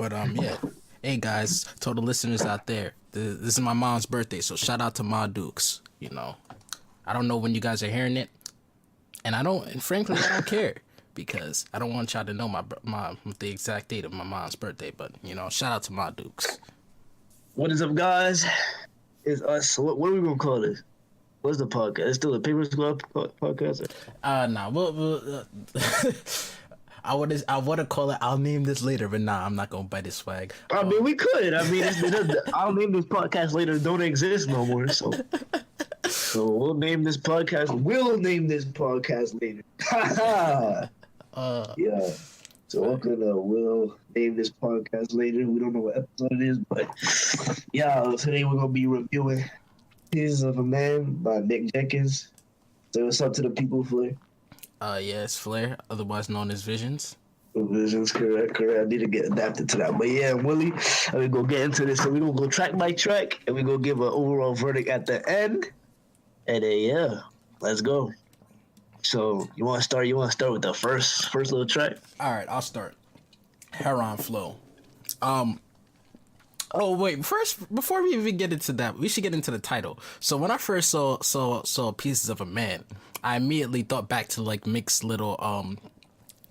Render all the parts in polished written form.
Yeah. Hey guys, to the listeners out there, this is my mom's birthday, so shout out to Ma Dukes. I don't know when you guys are hearing it, and frankly, I don't care because I don't want y'all to know the exact date of my mom's birthday. But shout out to Ma Dukes. What is up, guys? It's us. What are we gonna call this? What's the podcast? It's still the Paper Squad podcast? Nah. I want to call it. I'll name this later, but nah, I'm not gonna bite his swag. I mean, we could. I mean, I'll name this podcast later. Don't exist no more. So we'll name this podcast. We'll name this podcast later. Yeah. So we'll name this podcast later. We don't know what episode it is, but yeah, today we're gonna be reviewing "Pieces of a Man" by Mick Jenkins. So what's up to the people, Flair? It's Flair, otherwise known as Vizionz. Vizionz, correct. I need to get adapted to that. But yeah, Willie, we're gonna get into this. So we're gonna go track by track, and we're gonna give an overall verdict at the end. And then let's go. So you want to start? You want to start with the first little track? All right, I'll start. Heron Flow. Oh wait, first before we even get into that, we should get into the title. So when I first saw Pieces of a Man, I immediately thought back to like Mick's little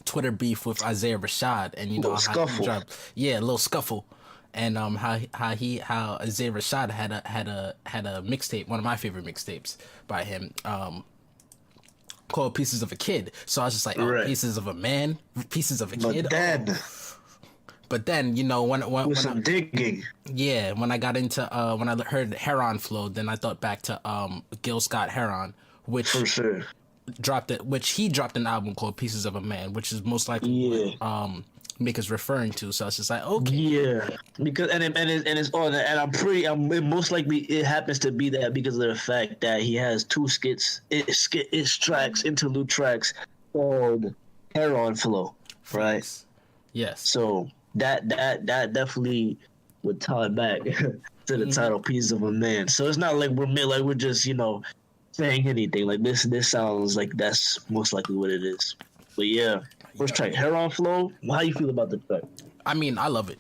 Twitter beef with Isaiah Rashad, and how scuffle. a little scuffle, and how Isaiah Rashad had a mixtape, one of my favorite mixtapes by him, called Pieces of a Kid. So I was just like, right. Pieces of a Man, Pieces of a Kid. But then, when some digging. Yeah, when I got into when I heard Heron Flow, then I thought back to Gil Scott-Heron, which for sure he dropped an album called Pieces of a Man, which is most likely what Mick is referring to. So it's just like, okay, yeah, because it's on, and I'm most likely it happens to be that because of the fact that he has two interlude tracks called Heron Flow, right? Yes. So that definitely would tie it back to the title "Pieces of a Man." So it's not like we're just saying anything. Like this sounds like that's most likely what it is. But yeah, first track, Heron Flow. How you feel about the track? I mean, I love it.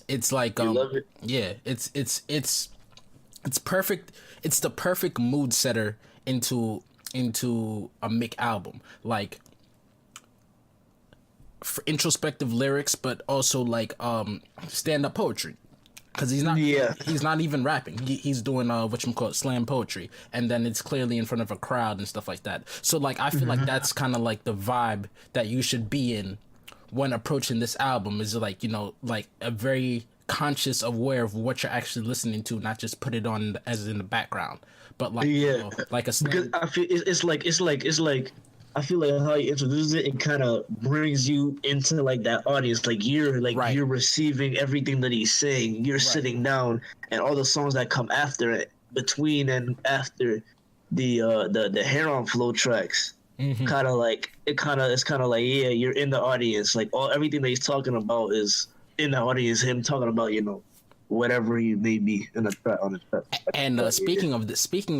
It's like you love it? Yeah, it's perfect. It's the perfect mood setter into a Mick album. Like for introspective lyrics, but also like stand-up poetry, because he's not even rapping. He's doing slam poetry, and then it's clearly in front of a crowd and stuff like that. So like I feel like that's kind of like the vibe that you should be in when approaching this album, is like like a very conscious, aware of what you're actually listening to, not just put it on as in the background, but like like a slam. Because I feel it's like I feel like how he introduces it kind of brings you into like that audience. Like you're receiving everything that he's saying. You're sitting down, and all the songs that come after it, between and after the Heron Flow tracks, it's kind of like you're in the audience. Like everything that he's talking about is in the audience. Him talking about whatever he may be in on the track. And speaking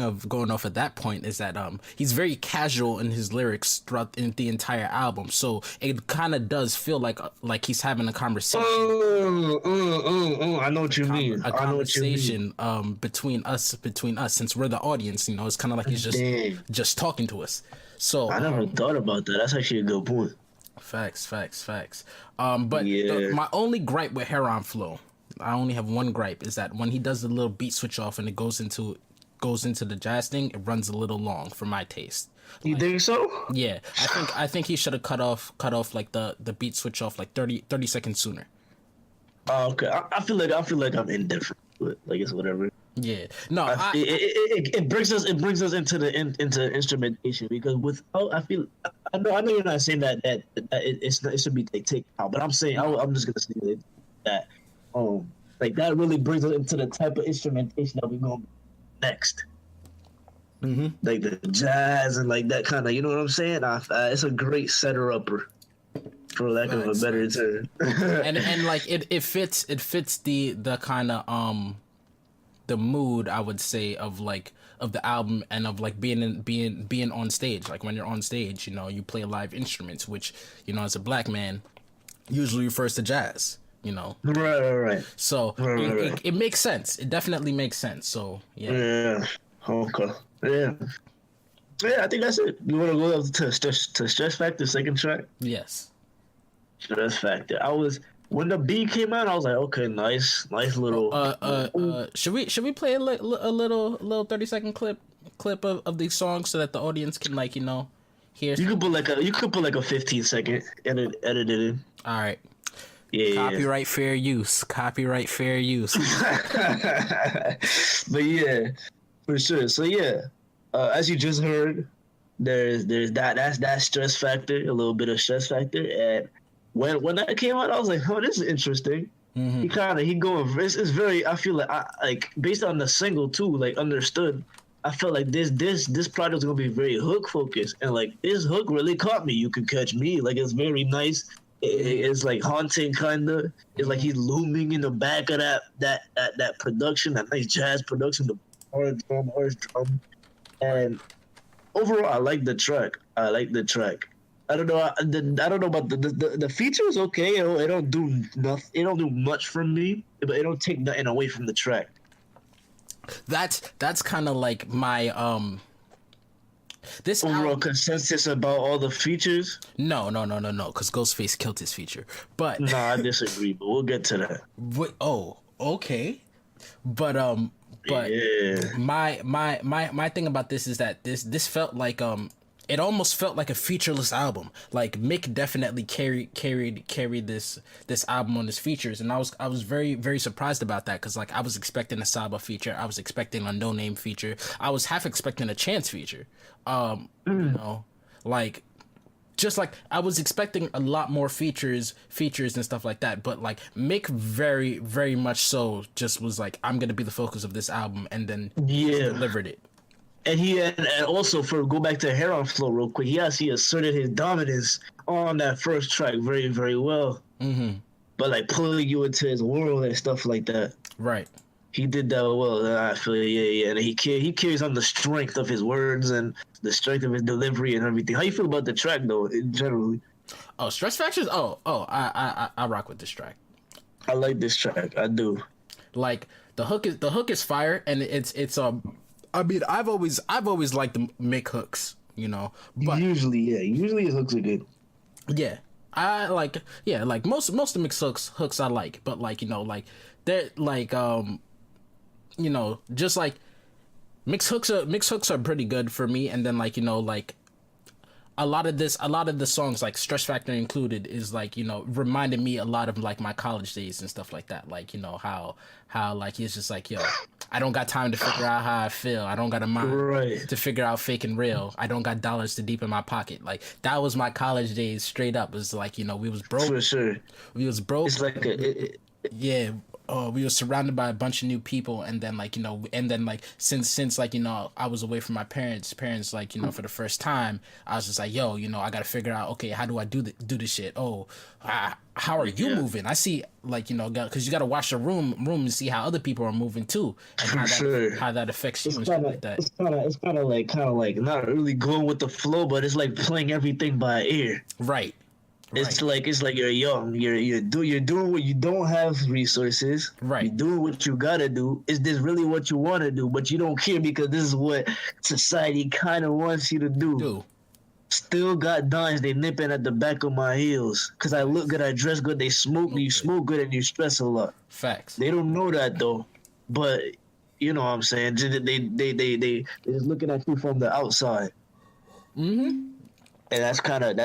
of going off at that point, is that he's very casual in his lyrics throughout the entire album, so it kind of does feel like he's having a conversation. I know what you mean. A conversation between us, since we're the audience. It's kind of like he's just talking to us. So I never thought about that. That's actually a good point. Facts. But my only gripe with Heron Flow, I only have one gripe, is that when he does the little beat switch off and it goes into the jazz thing, it runs a little long for my taste. You think so? Yeah, I think he should have cut off like the beat switch off like 30 seconds sooner. Oh, okay. I feel like I'm indifferent, but like it's whatever. Yeah, no, it brings us into instrumentation, because I know you're not saying that it should be taken out, but I'm saying I'm just gonna say that like that really brings us into the type of instrumentation that we're going next. Like the jazz and like that kind of, you know what I'm saying? It's a great setter upper, for lack of a better term. and like it fits the kind of the mood, I would say, of the album, and of like being on stage. Like when you're on stage, you play live instruments, which as a black man usually refers to jazz. you know. Right. So it makes sense. It definitely makes sense. So yeah. Yeah. Okay. Yeah. Yeah, I think that's it. You want to go up to Stress Factor, second track? Yes. Stress Factor. When the beat came out, I was like, okay, nice little. Should we play a little 30-second clip of these songs so that the audience can, like, you know, hear? You could put like a 15-second edit it in. All right. Yeah. Copyright fair use. Copyright fair use. But yeah, for sure. So yeah, as you just heard, there's that Stress Factor, a little bit of Stress Factor, and when that came out, I was like, oh, this is interesting. Mm-hmm. He going. It's very. I feel like based on the single too, like Understood. I felt like this project is gonna be very hook focused, and like this hook really caught me. You could catch me. Like it's very nice. It's like haunting kind of. It's like he's looming in the back of that production, that nice jazz production, the hard drum, and overall, I like the track. I don't know. I don't know about the features. Okay, it don't do nothing. It don't do much for me, but it don't take nothing away from the track. That's kind of like my this overall consensus about all the features. No, because Ghostface killed his feature. But nah, I disagree. But we'll get to that. Oh, okay. But yeah. my thing about this is that this felt like it almost felt like a featureless album. Like Mick definitely carried this album on his features, and I was very, very surprised about that, because like I was expecting a Saba feature, I was expecting a No Name feature, I was half expecting a Chance feature. You know, like just like I was expecting a lot more features and stuff like that, but like Mick very, very much so just was like, I'm gonna be the focus of this album, and then delivered it. And and also go back to Hair on Flow real quick. He asserted his dominance on that first track very, very well. Mm-hmm. But like pulling you into his world and stuff like that. Right. He did that well. I feel yeah. And he carries on the strength of his words and the strength of his delivery and everything. How you feel about the track though, generally? Oh, Stress Factors. I rock with this track. I like this track. I do. Like the hook is fire, and it's I mean, I've always liked the Mick hooks, you know. But usually his hooks are good. Yeah, I like most of Mick's hooks I like, but like, you know, like they're like you know, just like Mick's hooks are pretty good for me, and then like, you know, like a lot of the songs, like Stress Factor included, is like, you know, reminded me a lot of like my college days and stuff like that. Like, you know, how like he's just like, yo, I don't got time to figure out how I feel. I don't got a mind to figure out fake and real. I don't got dollars to deep in my pocket. Like that was my college days straight up. It's like, you know, we was broke. For sure. We was broke. It's like yeah. We were surrounded by a bunch of new people, and then like, you know, and then like since like, you know, I was away from my parents like, you know, for the first time, I was just like, yo, you know, I gotta figure out, okay, how do I do this shit? Oh, how are you moving? I see, like, you know, because you gotta watch the room and see how other people are moving too, and how that affects you and shit like that. It's kind of like not really going with the flow, but it's like playing everything by ear. Right. It's like you're young. You're doing what you don't have resources. Right. You're doing what you gotta do. Is this really what you want to do? But you don't care because this is what society kind of wants you to do. Still got dimes. They nipping at the back of my heels. Cause I look good. I dress good. They smoke. Okay. You smoke good and you stress a lot. Facts. They don't know that though. But you know what I'm saying. They just looking at you from the outside. Mm-hmm. And that's kind of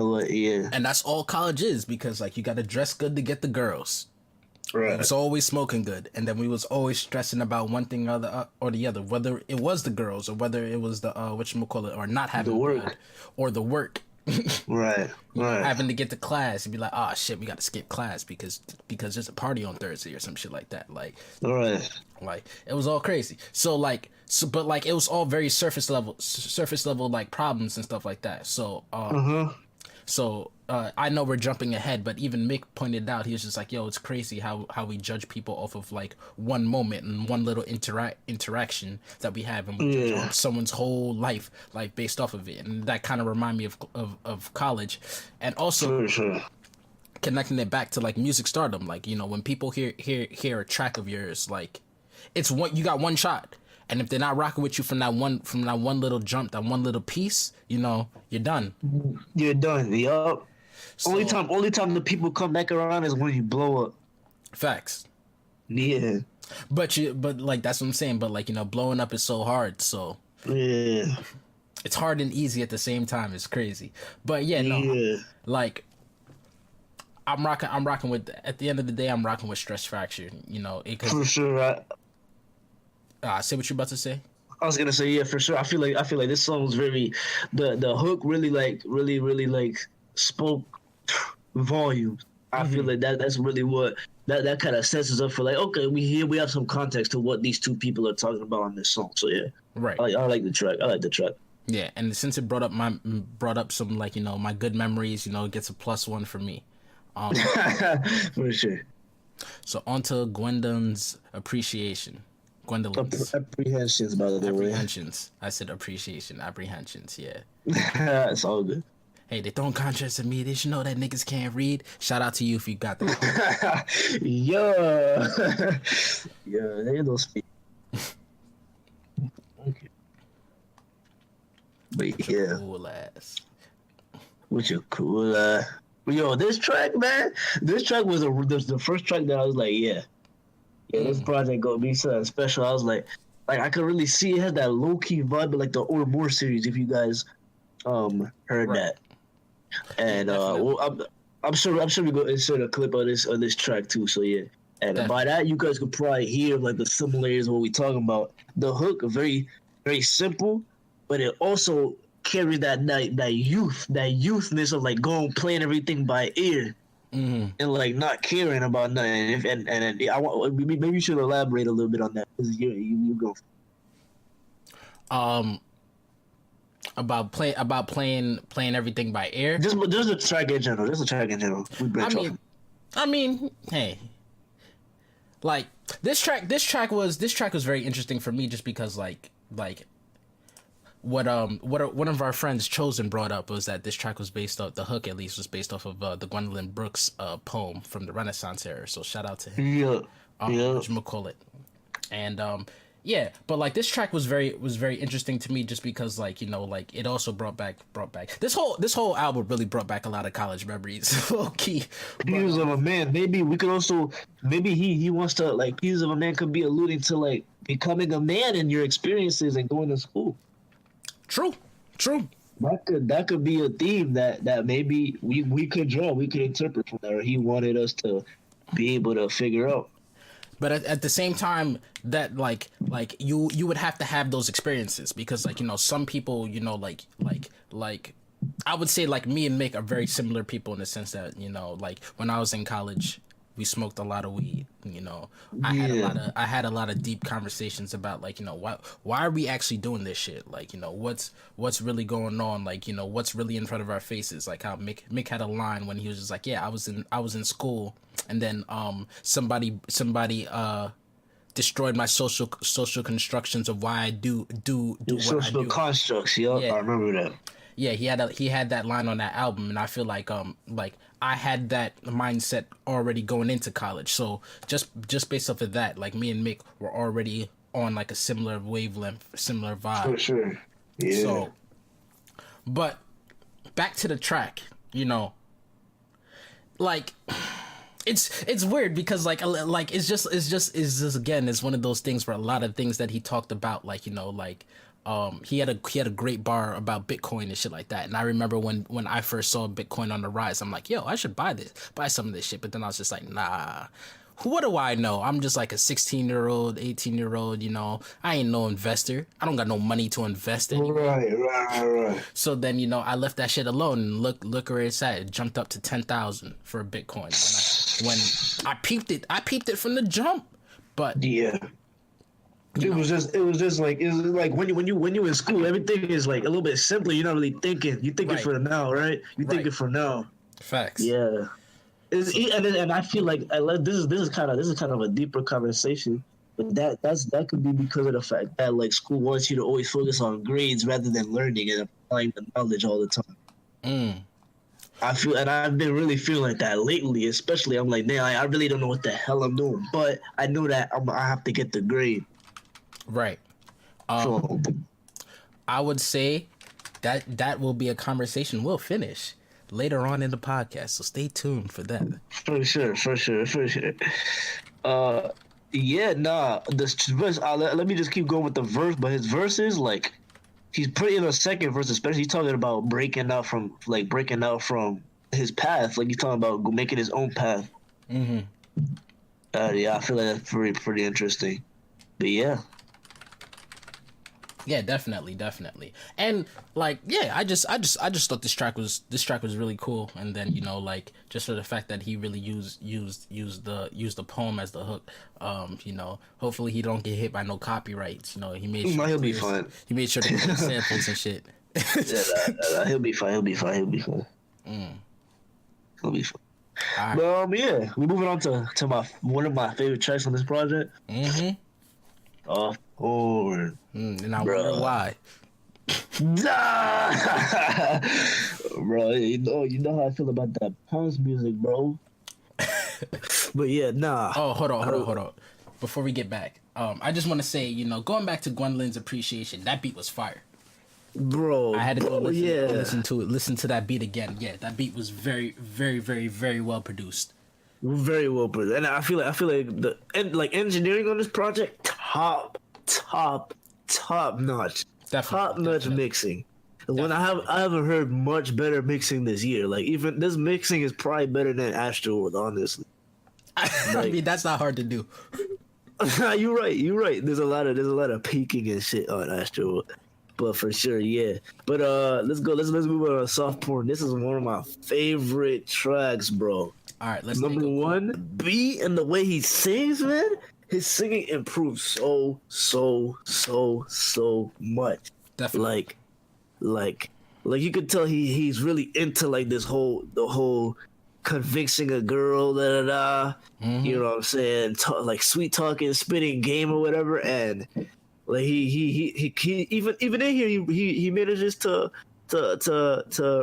what, yeah. And that's all college is, because like you got to dress good to get the girls. Right. It's always smoking good, and then we was always stressing about one thing or the other, whether it was the girls or whether it was the whatchamacallit, or not having the work or the work. Right. Having to get to class and be like, oh shit, we got to skip class because there's a party on Thursday or some shit like that. Like, right. Like it was all crazy. But like it was all very surface level like problems and stuff like that. So I know we're jumping ahead, but even Mick pointed out, he was just like, yo, it's crazy how we judge people off of like one moment and one little interaction that we have, and we judge someone's whole life like based off of it. And that kind of remind me of college. And also connecting it back to like music stardom. Like, you know, when people hear a track of yours, like it's one, you got one shot. And if they're not rocking with you from that one little jump, that one little piece, you know, you're done. You're done. Yup. So, only time the people come back around is when you blow up. Facts. Yeah. But like that's what I'm saying. But like, you know, blowing up is so hard. So yeah, it's hard and easy at the same time. It's crazy. But yeah, no, like I'm rocking with. At the end of the day, I'm rocking with Stress Fracture. You know, for sure. Say what you're about to say. I was gonna say, yeah, for sure. I feel like this song was very, the hook really like spoke volumes. I feel like that's really what that kind of sets us up for, like, okay, we have some context to what these two people are talking about on this song. So yeah, right. I like the track. Yeah, and since it brought up some, like, you know, my good memories, you know, it gets a +1 for me. For sure. So on to Gwendolyn's appreciation. Apprehensions, by the way. Apprehensions. I said appreciation. Apprehensions, yeah. It's all good. Hey, they throwing contracts at me. They should know that niggas can't read. Shout out to you if you got that. Yeah. Yeah, they don't speak. Okay. But yeah. Cool ass. With your cool ass. Yo, this track, man. This track was the first track that I was like, yeah. Yeah, this project gonna be something special. I was like I could really see it had that low key vibe, like the Or More series. If you guys heard that, and well, I'm sure we go insert a clip of this track too. So yeah, and by that you guys could probably hear like the similarities of what we talking about. The hook very very simple, but it also carries that youthness of like going playing everything by ear. And like not caring about nothing, and I want maybe you should elaborate a little bit on that, because you go. About playing everything by ear. Just a track in general. We branch off. I mean, hey, like this track was very interesting for me just because like what one of our friends Chosen brought up was that this track was based off, the hook at least was based off of the Gwendolyn Brooks poem from the Renaissance era. So shout out to him. Yeah. Whatchamacallit. And yeah, but like this track was very interesting to me just because, like, you know, like it also brought back this whole album really brought back a lot of college memories. Low key. Pieces of a Man. Maybe we could also he wants to, like, Pieces of a Man could be alluding to like becoming a man in your experiences and going to school. True. That could be a theme that maybe we could interpret from that, or he wanted us to be able to figure out. But at the same time, that like you would have to have those experiences, because, like, you know, some people, you know, like I would say like me and Mick are very similar people in the sense that, you know, like when I was in college, we smoked a lot of weed. You know, I had a lot of deep conversations about, like, you know, why are we actually doing this shit? Like, you know, what's really going on? Like, you know, what's really in front of our faces? Like how Mick had a line when he was just like, yeah, I was in school, and then somebody destroyed my social constructions of why I do social constructs. Yeah, I remember that. Yeah, he had that line on that album, and I feel like I had that mindset already going into college. So just based off of that, like me and Mick were already on like a similar wavelength, similar vibe. For sure. Yeah. So, but back to the track, you know, like it's weird because like it's just again, it's one of those things where a lot of things that he talked about, like, you know, like he had a great bar about Bitcoin and shit like that. And I remember when I first saw Bitcoin on the rise, I'm like, yo, I should buy some of this shit. But then I was just like, nah, what do I know? I'm just like a 16-year-old, 18-year-old, you know, I ain't no investor. I don't got no money to invest in. Right. So then, you know, I left that shit alone, and look where it's at. It jumped up to 10,000 for a Bitcoin. When I peeped it from the jump. But yeah. It was just like when you in school, everything is like a little bit simpler. You're not really thinking. You're thinking for the now, right? You're thinking for now. Facts. Yeah. And I feel like this is kind of a deeper conversation, but that could be because of the fact that, like, school wants you to always focus on grades rather than learning and applying the knowledge all the time. I've been really feeling like that lately, especially. I'm like, man, I really don't know what the hell I'm doing, but I know that I have to get the grade. Right. So I would say that will be a conversation we'll finish later on in the podcast. So stay tuned for that. for sure. Yeah, nah. This verse. Let me just keep going with the verse. But his verses, like, he's pretty in the second verse, especially. He's talking about breaking out from his path. Like, he's talking about making his own path. Mm-hmm. Yeah, I feel like that's pretty interesting. But yeah. Yeah, definitely. And like, yeah, I just thought this track was really cool. And then, you know, like, just for the fact that he really used the poem as the hook. You know, hopefully he don't get hit by no copyrights. You know, he made sure he'll be fine. He made sure to play samples and shit. Yeah, he'll be fine. Mm. He'll be fine. All right. But yeah, we're moving on to one of my favorite tracks on this project. Mm-hmm. Of course. And I wonder why. Bro, you know how I feel about that house music, bro. But yeah, nah. Oh, hold on. Before we get back, I just want to say, you know, going back to Gwendolyn's Appreciation, that beat was fire. Bro, I had to go listen to it. Listen to that beat again. Yeah, that beat was very, very, very, very well produced. Very well produced, and I feel like the engineering on this project top notch. Top notch mixing. When I haven't heard much better mixing this year. Like, even this mixing is probably better than Astroworld, honestly. I mean, that's not hard to do. You're right. There's a lot of peaking and shit on Astroworld. But for sure, yeah. But let's go. Let's move on to soft porn. This is one of my favorite tracks, bro. All right, let's number one, beat and the way he sings, man. His singing improved so much. Definitely. Like you could tell he's really into like the whole convincing a girl, Mm-hmm. You know what I'm saying? Like sweet talking, spitting game or whatever, and like he even in here he manages to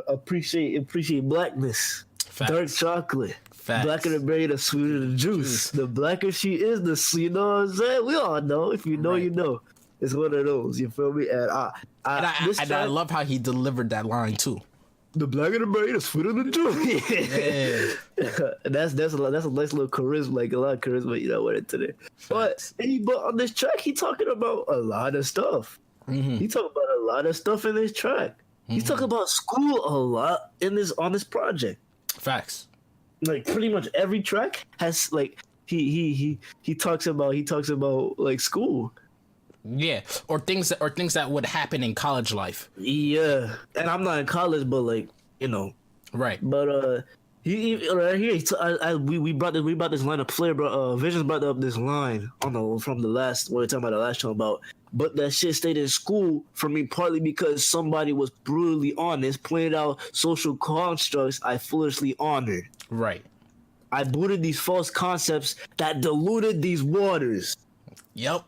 appreciate blackness. Facts. Dark chocolate. Facts. Blacker the berry, the sweeter the juice. The blacker she is, the you know what I'm saying? We all know. If you know, you know. It's one of those. You feel me? And I love how he delivered that line too. The blacker the berry, the sweeter the juice. Yeah. that's a nice little charisma, like a lot of charisma. You know what it today. But on this track, he talking about a lot of stuff. Mm-hmm. He talking about a lot of stuff in this track. Mm-hmm. He's talking about school a lot on this project. Facts. Like pretty much every track has like he talks about like school. Yeah, or things that would happen in college life. Yeah, and I'm not in college, but like, you know, right. But he right here. We brought this line up. Flair, bro. Vizionz brought up this line from the last. What we're talking about the last show about. But that shit stayed in school for me partly because somebody was brutally honest, pointed out social constructs I foolishly honored. Right. I booted these false concepts that diluted these waters. Yep.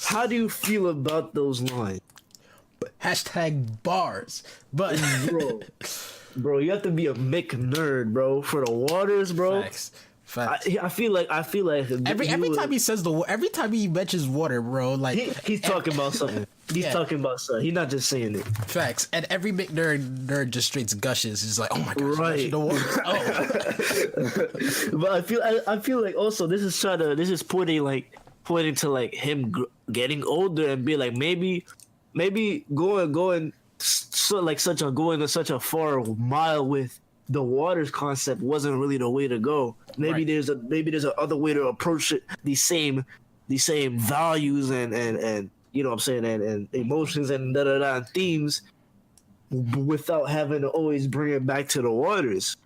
How do you feel about those lines? Hashtag bars. But bro, you have to be a Mick nerd, bro, for the waters, bro. Facts. I feel like every time he says every time he mentions water, bro, like he's talking about something. He's talking about something. He's not just saying it. Facts. And every Mick nerd just straight gushes. He's like, oh my gosh, right. The water. Oh. But I feel like also this is pointing to like him getting older and be like maybe going such a far mile with the waters concept wasn't really the way to go. Maybe there's a other way to approach it. The same values and you know what I'm saying and emotions and and themes without having to always bring it back to the waters.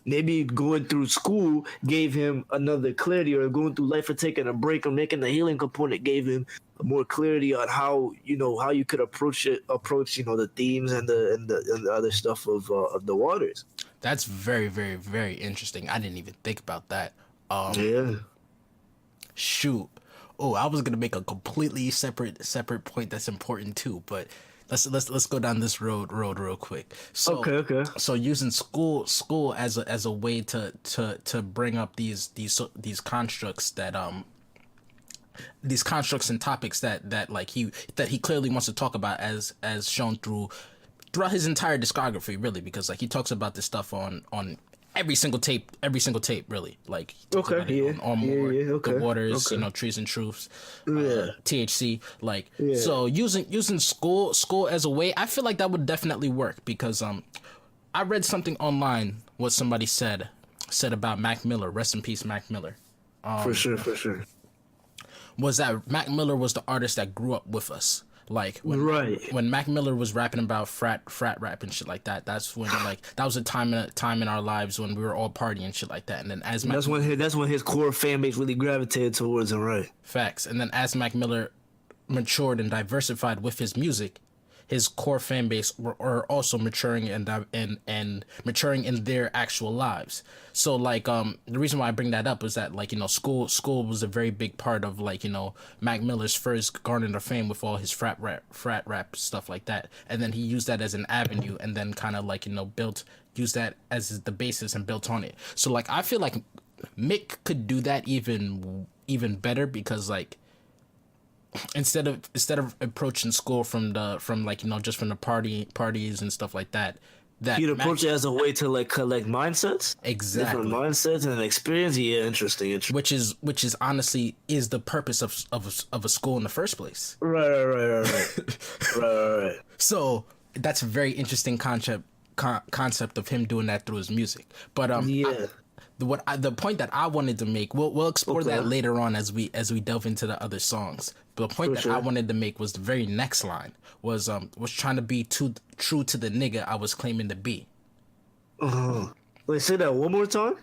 Maybe going through school gave him another clarity, or going through life or taking a break or making the healing component gave him more clarity on how you could approach the themes and the other stuff of the waters. That's very, very, very interesting. I didn't even think about that. Yeah. Shoot. Oh, I was gonna make a completely separate point that's important too, but let's go down this road real quick. So Okay. So using school as a way to bring up these constructs that these constructs and topics that like he clearly wants to talk about as shown throughout his entire discography, really, because like he talks about this stuff on every single tape, really. Like he talks about it on more, The Waters, Trees and Truths, THC, like so using school as a way, I feel like that would definitely work because I read something online what somebody said about Mac Miller, rest in peace Mac Miller. For sure. Was that Mac Miller was the artist that grew up with us. Like when Mac Miller was rapping about frat rap and shit like that, that's when like that was a time in our lives when we were all partying and shit like that. And then that's when his core fan base really gravitated towards him, right? Facts. And then as Mac Miller matured and diversified with his music, his core fan base are also maturing and maturing in their actual lives. So like the reason why I bring that up is that like school was a very big part of like Mac Miller's first garnered of fame with all his frat rap stuff like that, and then he used that as an avenue and then kind of like used that as the basis and built on it. So like I feel like Mick could do that even better because like instead of approaching school from like just from the parties and stuff like that you'd approach it as a way to like collect mindsets, exactly, different mindsets and experience. Interesting. Which is honestly is the purpose of a school in the first place. Right. Right. So that's a very interesting concept of him doing that through his music. But the point that I wanted to make, we'll explore that later on as we delve into the other songs. But the point I wanted to make was the very next line was trying to be true to the nigga I was claiming to be. Wait, say that one more time.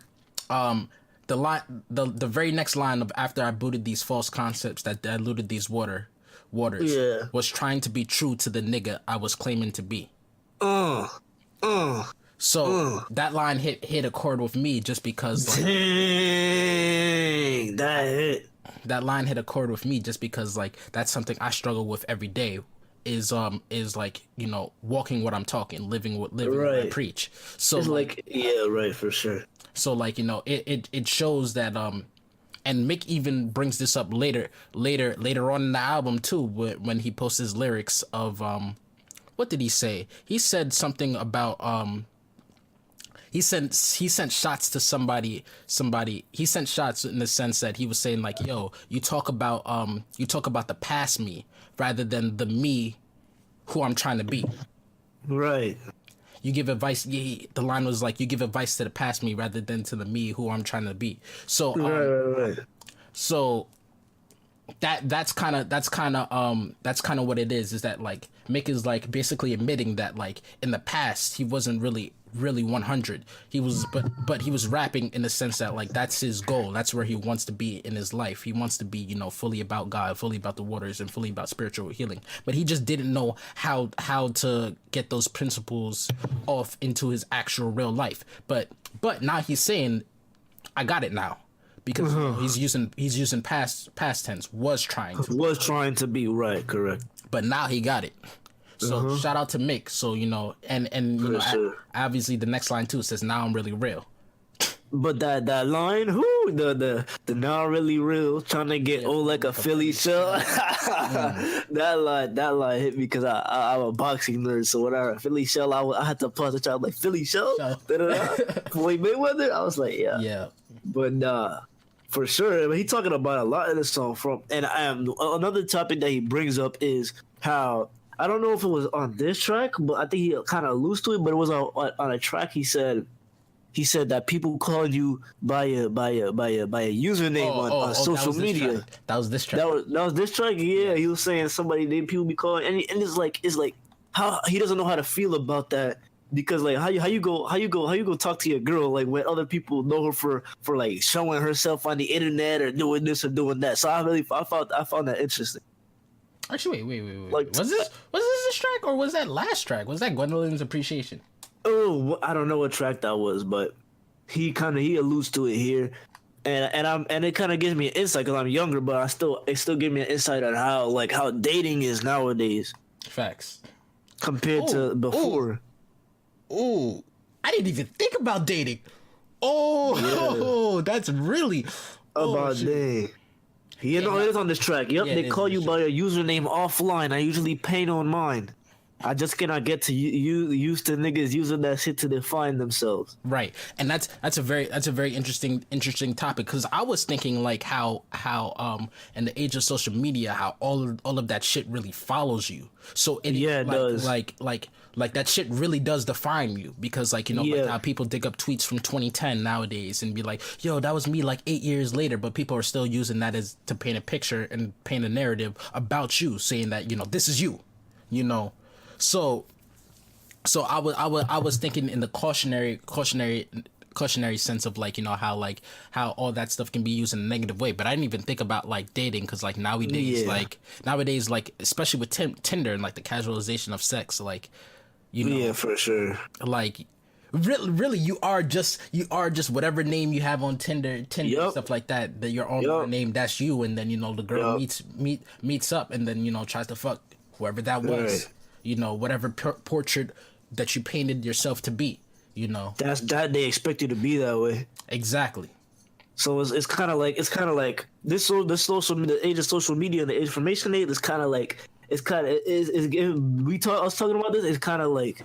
The line, the very next line of after I booted these false concepts that diluted these waters was trying to be true to the nigga I was claiming to be. So that line hit a chord with me just because like, dang, that hit. That line hit a chord with me just because like that's something I struggle with every day is like walking what I'm talking, living what I preach. So it's like right, for sure. So like it shows that and Mick even brings this up later on in the album too when he posts his lyrics of what did he say? He said something about he sent shots to somebody. He sent shots in the sense that he was saying like, yo, you talk about the past me rather than the me who I'm trying to be. Right. You give advice. The line was like, you give advice to the past me rather than to the me who I'm trying to be. So right. So that's kind of what it is that like Mick is like basically admitting that like in the past he wasn't really 100. He was but he was rapping in the sense that like that's his goal. That's where he wants to be in his life. He wants to be fully about God, fully about the waters, and fully about spiritual healing. But he just didn't know how to get those principles off into his actual real life. But now he's saying I got it now. Because he's using past tense, was trying to be right, correct. But now he got it. So shout out to Mick. So and sure. Obviously the next line too says now I'm really real. But that line, the now really real, trying to get like a Philly shell. That line hit me because I'm a boxing nerd. So whenever Philly shell, I had to pause the child like Philly shell. Floyd Mayweather. I was like, yeah. But for sure, he talking about a lot in the song and another topic that he brings up is how. I don't know if it was on this track, but I think he kind of alludes to it. But it was on a track. He said that people calling you by a username on social media. That was this track. That was this track. Yeah, he was saying people be calling, and it's like how he doesn't know how to feel about that because like how you go talk to your girl like when other people know her for like showing herself on the internet or doing this or doing that. So I found that interesting. Actually, wait. Like, was this track or was that last track? Was that Gwendolyn's Appreciation? Oh, I don't know what track that was, but he alludes to it here, and it kind of gives me an insight because I'm younger, but it still gives me an insight on how dating is nowadays. Facts. compared to before. Ooh, I didn't even think about dating. Oh, that's really about day. You know, it is on this track. Yep, they call you by your username offline. I usually paint on mine. I just cannot get to used to niggas using that shit to define themselves. Right, and that's a very interesting topic, because I was thinking like how in the age of social media, how all of that shit really follows you. So it does. Like that shit really does define you, because like, you know, like how people dig up tweets from 2010 nowadays and be like, yo, that was me like 8 years later, but people are still using that as to paint a picture and paint a narrative about you, saying that, you know, this is you, you know. So I was thinking in the cautionary sense of like, you know, how all that stuff can be used in a negative way, but I didn't even think about like dating, because like nowadays like especially with Tinder and like the casualization of sex, like, you know, for sure, like really you are just whatever name you have on Tinder stuff like that your own name, that's you, and then, you know, the girl meets up and then, you know, tries to fuck whoever that was. You know, whatever portrait that you painted yourself to be, you know. That's that they expect you to be that way. Exactly. So it's kind of like this social the age of social media and the information age is kind of like I was talking about this. It's kind of like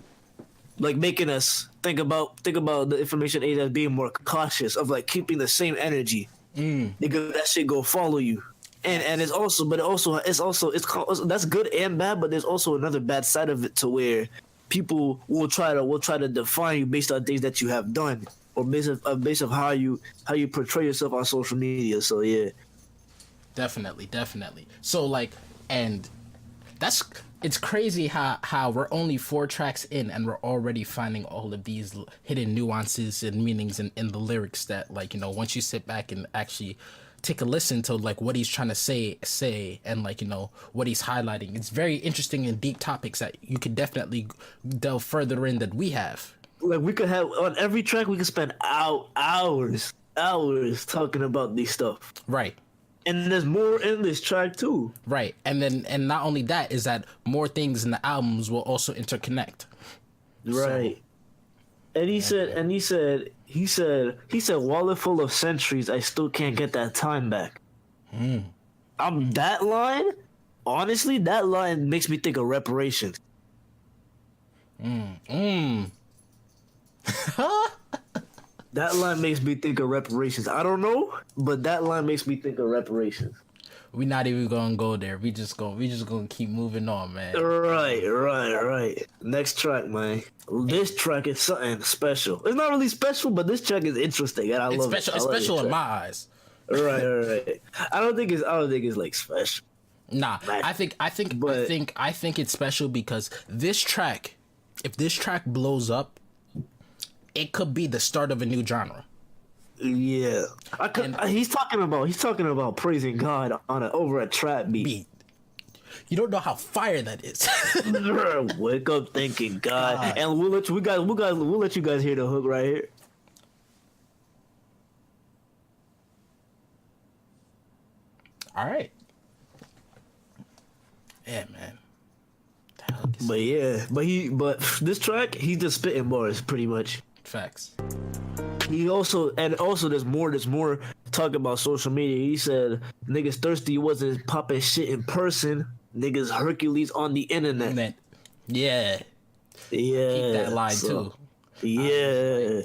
making us think about the information age as being more cautious of like keeping the same energy, because that shit go follow you. And it's also that's good and bad, but there's also another bad side of it, to where people will try to define you based on things that you have done, or based of how you portray yourself on social media. So yeah, definitely. So like, and it's crazy how we're only 4 tracks in and we're already finding all of these hidden nuances and meanings in the lyrics that, like, you know, once you sit back and actually take a listen to like what he's trying to say and like, you know, what he's highlighting, it's very interesting and deep topics that you could definitely delve further in than we have. Like, we could have on every track, we could spend hours talking about these stuff. Right. And there's more in this track too. Right. And not only that, is that more things in the albums will also interconnect. Right. So, and he said, wallet full of centuries, I still can't get that time back. That line, honestly, that line makes me think of reparations. That line makes me think of reparations. I don't know, but that line makes me think of reparations. We're not even gonna go there. We just gonna keep moving on, man. Right. Next track, man. This track is something special. It's not really special, but this track is interesting, and I love it. It's special in my eyes. Right. I don't think it's like special. Nah, I think it's special because this track, if this track blows up, it could be the start of a new genre. Yeah, he's talking about praising God over a trap beat. You don't know how fire that is. Wake up thinking God. And we'll let you guys hear the hook right here. All right. Yeah, man. But this track, he's just spitting bars pretty much. Facts. Also there's more talk about social media. He said niggas thirsty wasn't popping shit in person. Niggas Hercules on the internet. Yeah. Keep that line too. Yeah.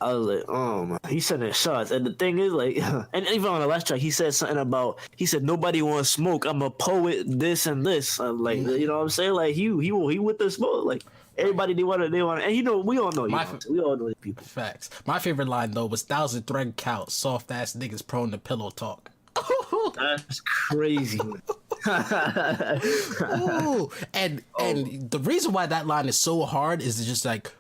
I was like, oh my, he's sending shots. And the thing is, like, and even on the last track, he said something about, nobody wants smoke. I'm a poet, this and this. I'm like, you know what I'm saying? Like, he with the smoke. Like, everybody, they want, and you know, we all know we all know these people. Facts. My favorite line, though, was 1,000 thread count, soft ass niggas prone to pillow talk. That's crazy. Ooh, and the reason why that line is so hard is just like,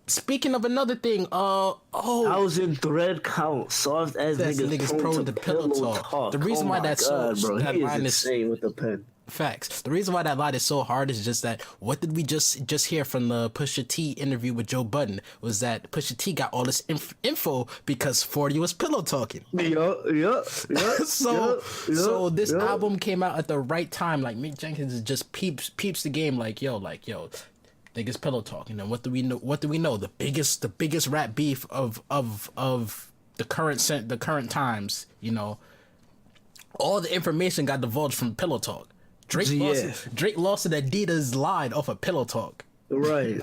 speaking of another thing, 1,000 thread count, soft as niggas prone to pillow talk. The reason why that line is insane with the pen. Facts. The reason why that line is so hard is just that what did we just hear from the Pusha T interview with Joe Budden was that Pusha T got all this info because 40 was pillow talking. Yeah. So this album came out at the right time. Like Mick Jenkins just peeps the game. Like yo, niggas pillow talking. And what do we know? The biggest rap beef of the current times. You know, all the information got divulged from pillow talk. Drake lost an Adidas line off of pillow talk. Right.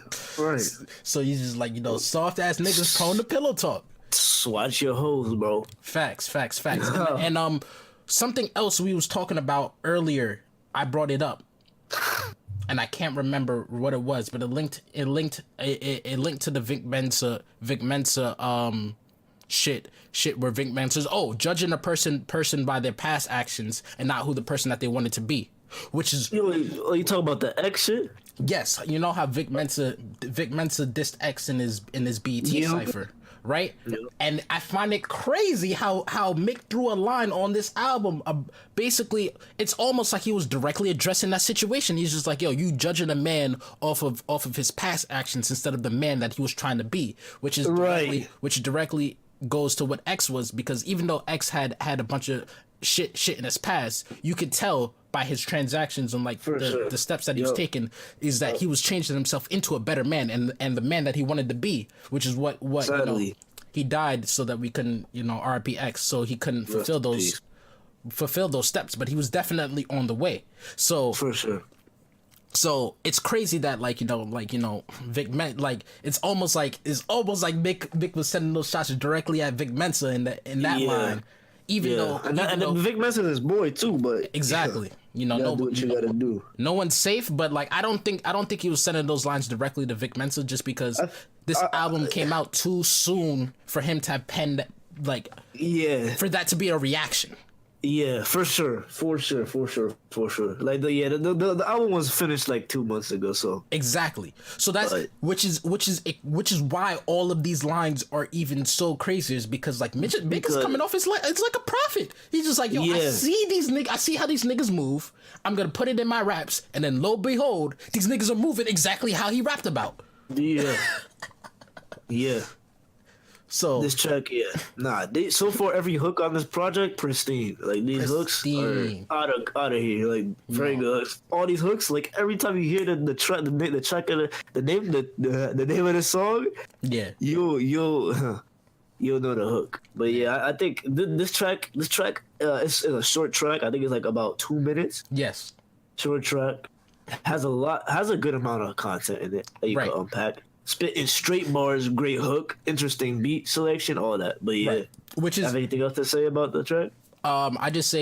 So you just like, you know, soft ass niggas prone to pillow talk. Watch your hoes, bro. Facts. And something else we was talking about earlier, I brought it up. And I can't remember what it was, but it linked to the Vic Mensa shit where Vic Mensa's judging a person by their past actions and not who the person that they wanted to be. Which is you talking about the X shit? Yes, you know how Vic Mensa dissed X in his BET cipher, right? Yeah. And I find it crazy how Mick threw a line on this album. Basically, it's almost like he was directly addressing that situation. He's just like, yo, you judging a man off of his past actions instead of the man that he was trying to be, which directly goes to what X was, because even though X had a bunch of shit in his past, you could tell by his transactions and like the steps that he was taking is that he was changing himself into a better man and the man that he wanted to be, which is what you know, he died so that we couldn't, you know, RPX, so he couldn't fulfill those steps, but he was definitely on the way. So for sure. So it's crazy that like, you know, Vic like it's almost like Vic was sending those shots directly at Vic Mensa in that line. Even though Vic Mensa is his boy too, but exactly, you know, do what you gotta do. No one's safe, but like I don't think he was sending those lines directly to Vic Mensa just because this album came out too soon for him to have penned for that to be a reaction. Yeah, for sure. Like the album was finished like 2 months ago, so exactly. So that's which is why all of these lines are even so crazy, is because like Mick is coming off it's like a prophet. He's just like, yo, I see how these niggas move. I'm gonna put it in my raps, and then lo and behold, these niggas are moving exactly how he rapped about. Yeah. So this track, so far every hook on this project pristine. Like these hooks are out of here. Like very good. All these hooks, like every time you hear the track, the name of the song, you'll know the hook. But yeah, I think this track is a short track. I think it's like about 2 minutes. Yes, short track has a good amount of content in it that you can unpack. Spitting straight bars, great hook, interesting beat selection, all that. But yeah, which is have anything else to say about the track? I just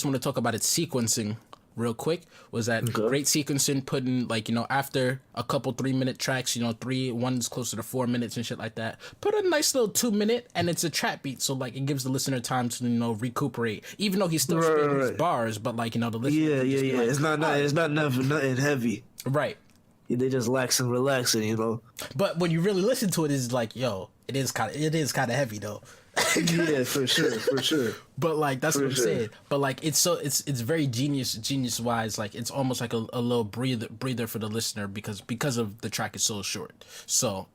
want to talk about its sequencing real quick. Was that great sequencing, putting like, you know, after a couple 3-minute tracks, you know, one's closer to 4 minutes and shit like that, put a nice little 2 minute, and it's a trap beat, so like it gives the listener time to, you know, recuperate, even though he's still spitting his bars, but like, you know, the listener like, it's not nothing heavy, right? They just relaxing, you know. But when you really listen to it, it's like, yo, it is kind of heavy though. Yeah, for sure. But like that's what I'm saying. But like it's very genius wise. Like it's almost like a little breather for the listener because of the track is so short. So,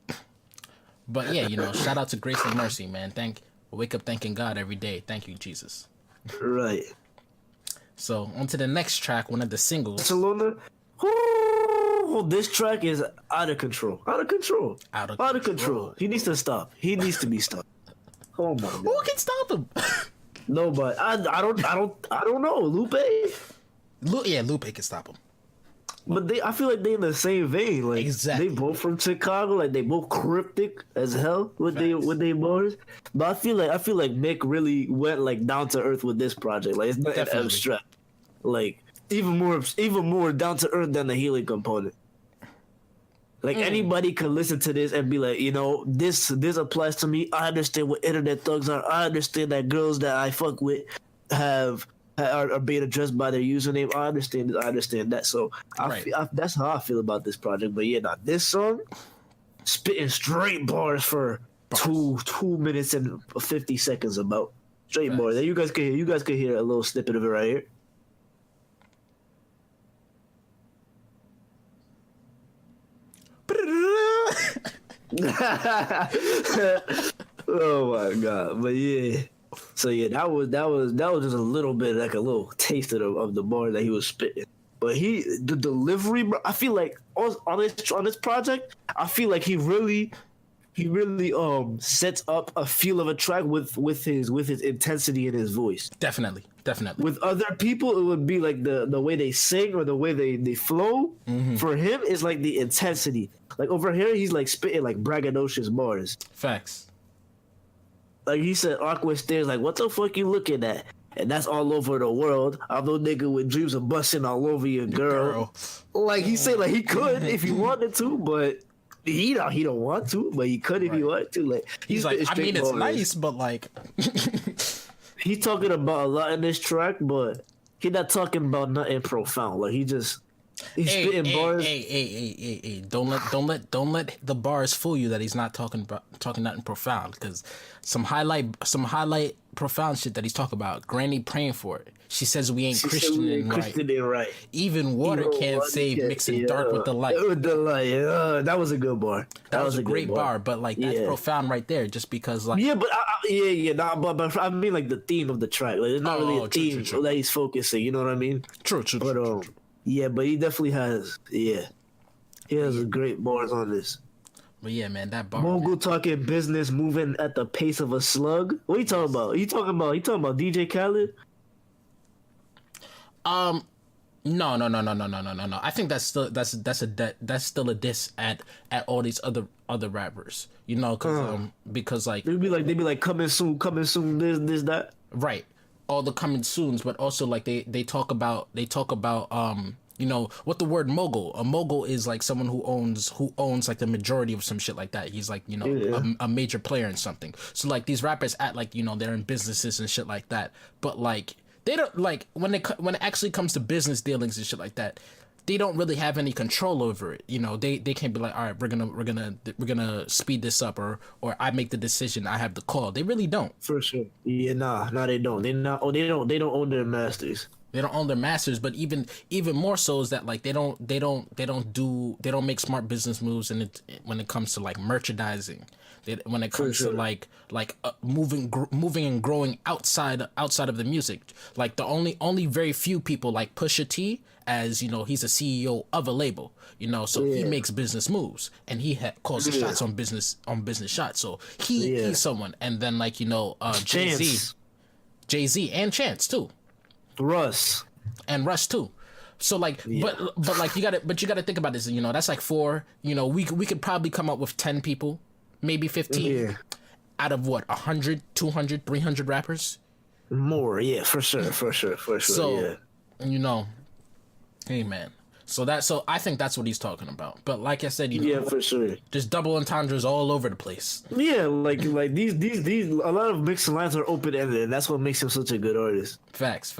but yeah, you know, shout out to Grace and Mercy, man. Wake up thanking God every day. Thank you, Jesus. Right. So on to the next track, one of the singles. Barcelona. This track is out of control. Out of control. He needs to stop. He needs to be stopped. Oh my God. Who can stop him? No, but I don't know. Lupe can stop him. But I feel like they in the same vein. Like exactly. They both from Chicago. Like they both cryptic as hell with they bars. But I feel like Mick really went like down to earth with this project. Like it's not abstract. Like even more down to earth than the healing component. Like anybody could listen to this and be like, you know, this applies to me. I understand what internet thugs are. I understand that girls that I fuck with are being addressed by their username. I understand this. I understand that. So that's how I feel about this project. But yeah, this song, spitting straight bars for 2 minutes and 50 seconds about straight bars. You guys could hear a little snippet of it right here. Oh my god! But yeah, so yeah, that was just a little bit, like a little taste of the bar that he was spitting. But the delivery, bro, I feel like on this project, I feel like he really sets up a feel of a track with his intensity in his voice. Definitely. With other people, it would be like the way they sing or the way they flow. Mm-hmm. For him, it's like the intensity. Like over here, he's like spitting like braggadocious bars. Facts. Like he said, awkward stares. Like, what the fuck you looking at? And that's all over the world. I'm no nigga with dreams of busting all over your girl. Like he said, like he could if he wanted to, but he don't want to. But he could if he wanted to. Like he's like, I mean, it's nice, but like he's talking about a lot in this track, but he's not talking about nothing profound. Like he's spitting bars. Hey! Don't let the bars fool you that he's not talking nothing profound, because some highlight profound shit that he's talking about. Granny praying for it. She says we ain't Christian and right. Even water can't save mixing dark with the light. With the light, that was a good bar. That was a great bar, but like that's profound right there, just because like but but I mean like the theme of the track. Like it's not really a theme that he's focusing. You know what I mean? True. But yeah, but he definitely has. Yeah, he has great bars on this. But yeah, man, that bar. Mogul talking business, moving at the pace of a slug. What are you talking about? You talking about DJ Khaled? No. I think that's still a diss at all these other rappers. You know, because like they'd be like coming soon, this that. Right, all the coming soons, but also like they talk about you know what the word mogul. A mogul is like someone who owns like the majority of some shit like that. He's like, you know, a major player in something. So like these rappers act like, you know, they're in businesses and shit like that, but like they don't, like when it actually comes to business dealings and shit like that, they don't really have any control over it. You know, they can't be like, all right, we're gonna speed this up, or I make the decision, I have the call. They really don't. For sure. Yeah, nah, they don't. They don't own their masters. They don't own their masters, but even more so is that like they don't make smart business moves, and when it comes to like merchandising, when it comes to like moving and growing outside of the music. Like the only very few people, like Pusha T, as you know, he's a CEO of a label, you know, so he makes business moves and he calls the shots on business shots. So he's someone, and then like, you know, Jay-Z and Chance too. Russ too. So like, but like you gotta think about this. You know, that's like 4. You know, we could probably come up with 10 people, maybe 15, out of what, 100, 200, 300 rappers. More, yeah, for sure. So, you know, hey man. So I think that's what he's talking about. But like I said, you know, for sure, just double entendres all over the place. Yeah, like these a lot of mixed lines are open ended, and that's what makes him such a good artist. Facts.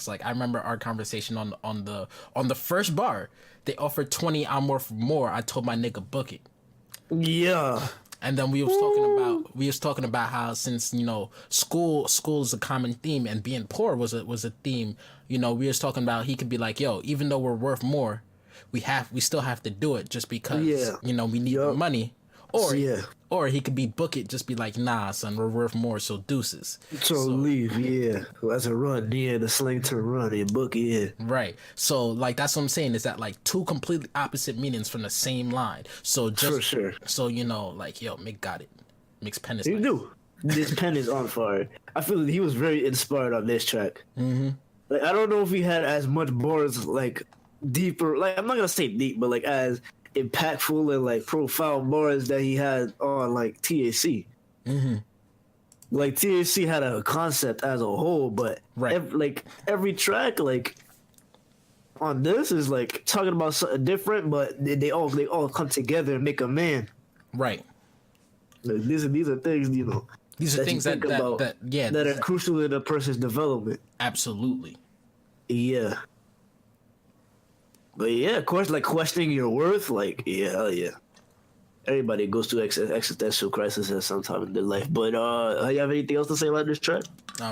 Like I remember our conversation on the first bar. They offered 20. I'm worth more. I told my nigga book it. Yeah. And then we was talking about how, since, you know, school is a common theme, and being poor was a theme. You know, we was talking about he could be like, yo, even though we're worth more, we still have to do it just because you know we need the money. Or he could be book it, just be like, nah, son, we're worth more, so deuces. So leave, that's a run, the slang to run and book it. Right. So like that's what I'm saying, is that like two completely opposite meanings from the same line. So just for sure. So you know, like, yo, Mick got it. Mick's pen is. You do. This pen is on fire. I feel like he was very inspired on this track. Mm-hmm. Like I don't know if he had as much bars, like deeper. Like I'm not gonna say deep, but like as impactful and like profound bars that he had on like THC. Mm-hmm. Like THC had a concept as a whole, but every track like on this is like talking about something different, but they all come together and make a man. Right. Like these are things, you know. These are things that are crucial in a person's development. Absolutely. Yeah. But yeah, of course, like questioning your worth, like hell yeah. Everybody goes through existential crisis at some time in their life. But you have anything else to say about this track?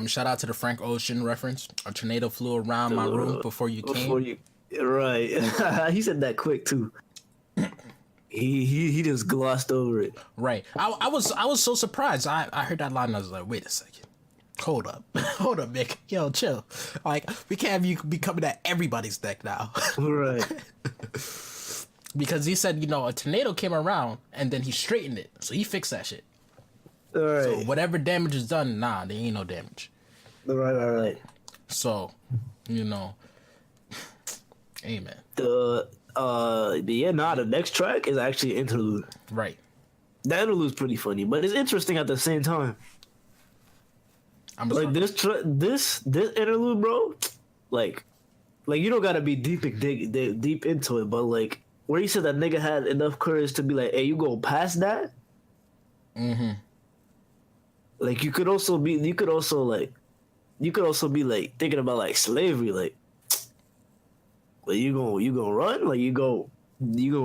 Shout out to the Frank Ocean reference. A tornado flew around my room before you came. Right. He said that quick too. He just glossed over it. Right. I was so surprised. I heard that line and I was like, wait a second. Hold up. Hold up, Mick. Yo, chill. Like, we can't have you be coming at everybody's neck now. Right. Because he said, a tornado came around and then he straightened it. So he fixed that shit. All right. So whatever damage is done, there ain't no damage. Right. So, amen. The next track is actually an interlude. Right. The interlude's pretty funny, but it's interesting at the same time. This interlude, bro. Like you don't gotta be deep into it, but like where he said that nigga had enough courage to be like, hey, you go past that. Mm-hmm. Like you could also be like thinking about like slavery, like you gonna run, like you gonna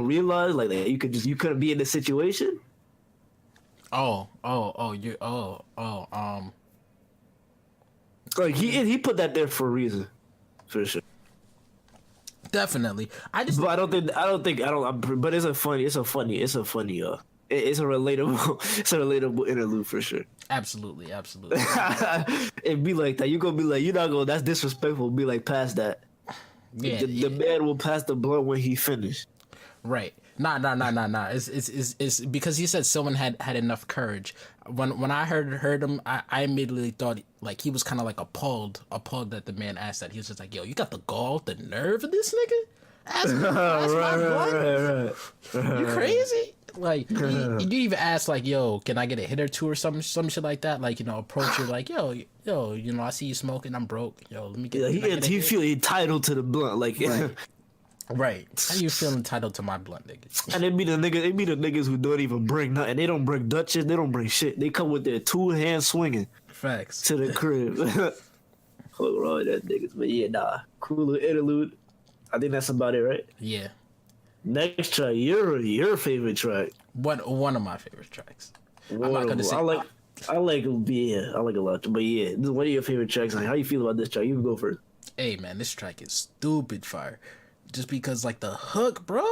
realize like that you couldn't be in this situation. Like he put that there for a reason, for sure. Definitely. But it's a relatable interlude for sure. Absolutely. It'd be like that. You gonna be like, you're not gonna. That's disrespectful. Be like, past that. Yeah, the man will pass the blunt when he finished. Right. Nah. It's because he said someone had enough courage. When I heard him, I immediately thought like he was kind of like appalled that the man asked that. He was just like, "Yo, you got the gall, the nerve of this nigga? Ask my blunt? You crazy?" Like you didn't even ask like, "Yo, can I get a hit or two or some shit like that?" Like approach you like, "Yo, I see you smoking. I'm broke. Yo, let me get." Yeah, he feel entitled to the blunt, like right. Right. How you feel entitled to my blunt, nigga? And it be the niggas who don't even bring nothing. They don't bring Dutchess. They don't bring shit. They come with their 2 hands swinging. Facts. To the crib. Hold on, that niggas. But yeah, cool little interlude. I think that's about it, right? Yeah. Next track, your favorite track. One of my favorite tracks. I'm not gonna say. I like a lot. But yeah, this is one of your favorite tracks. Like, how you feel about this track? You can go first. Hey man, this track is stupid fire. Just because like the hook, bro.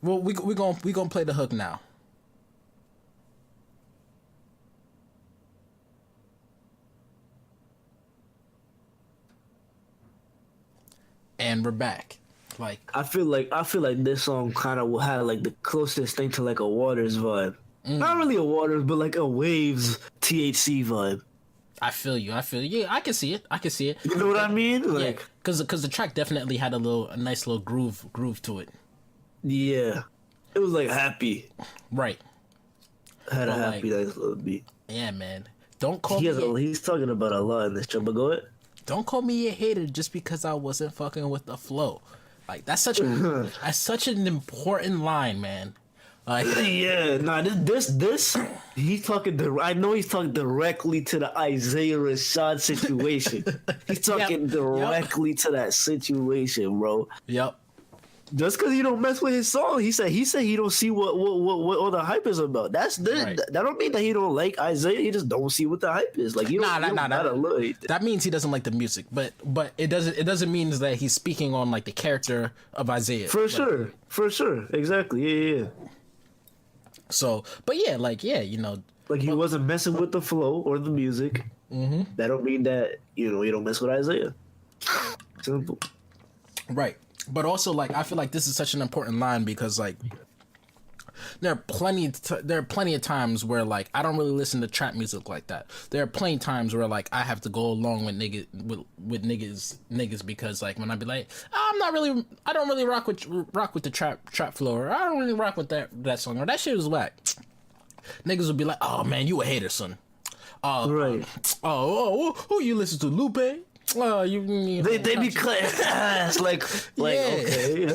We gonna play the hook now. And we're back. Like I feel like this song kind of had like the closest thing to like a Waters vibe. Not really a Waters, but like a Waves THC vibe. I feel you. Yeah, I can see it. You know what I mean? Like, because the track definitely had a nice little groove to it. Yeah, it was like happy. Right. Had a happy nice little beat. Yeah, man. Don't call me. He's talking about a lot in this track. But go ahead. Don't call me a hater just because I wasn't fucking with the flow. Like that's such an important line, man. Like yeah, this he's talking. I know he's talking directly to the Isaiah Rashad situation. He's talking directly to that situation, bro. Yep. Just because you don't mess with his song, he said he don't see what all the hype is about. Right. That don't mean that he don't like Isaiah. He just don't see what the hype is. Like that means he doesn't like the music. But it doesn't mean that he's speaking on like the character of Isaiah. For sure, exactly. Yeah. So, but yeah, like he wasn't messing with the flow or the music. Mm-hmm. That don't mean that you don't mess with Isaiah. Simple. Right. But also, like, I feel like this is such an important line because, like, there are plenty of times where, like, I don't really listen to trap music like that. There are plenty of times where, like, I have to go along with niggas because, like, when I be like, I don't really rock with the trap flow, or I don't really rock with that song, or that shit was whack. Niggas would be like, oh man, you a hater, son. Right. Who you listen to, Lupe? They be cutting ass like okay.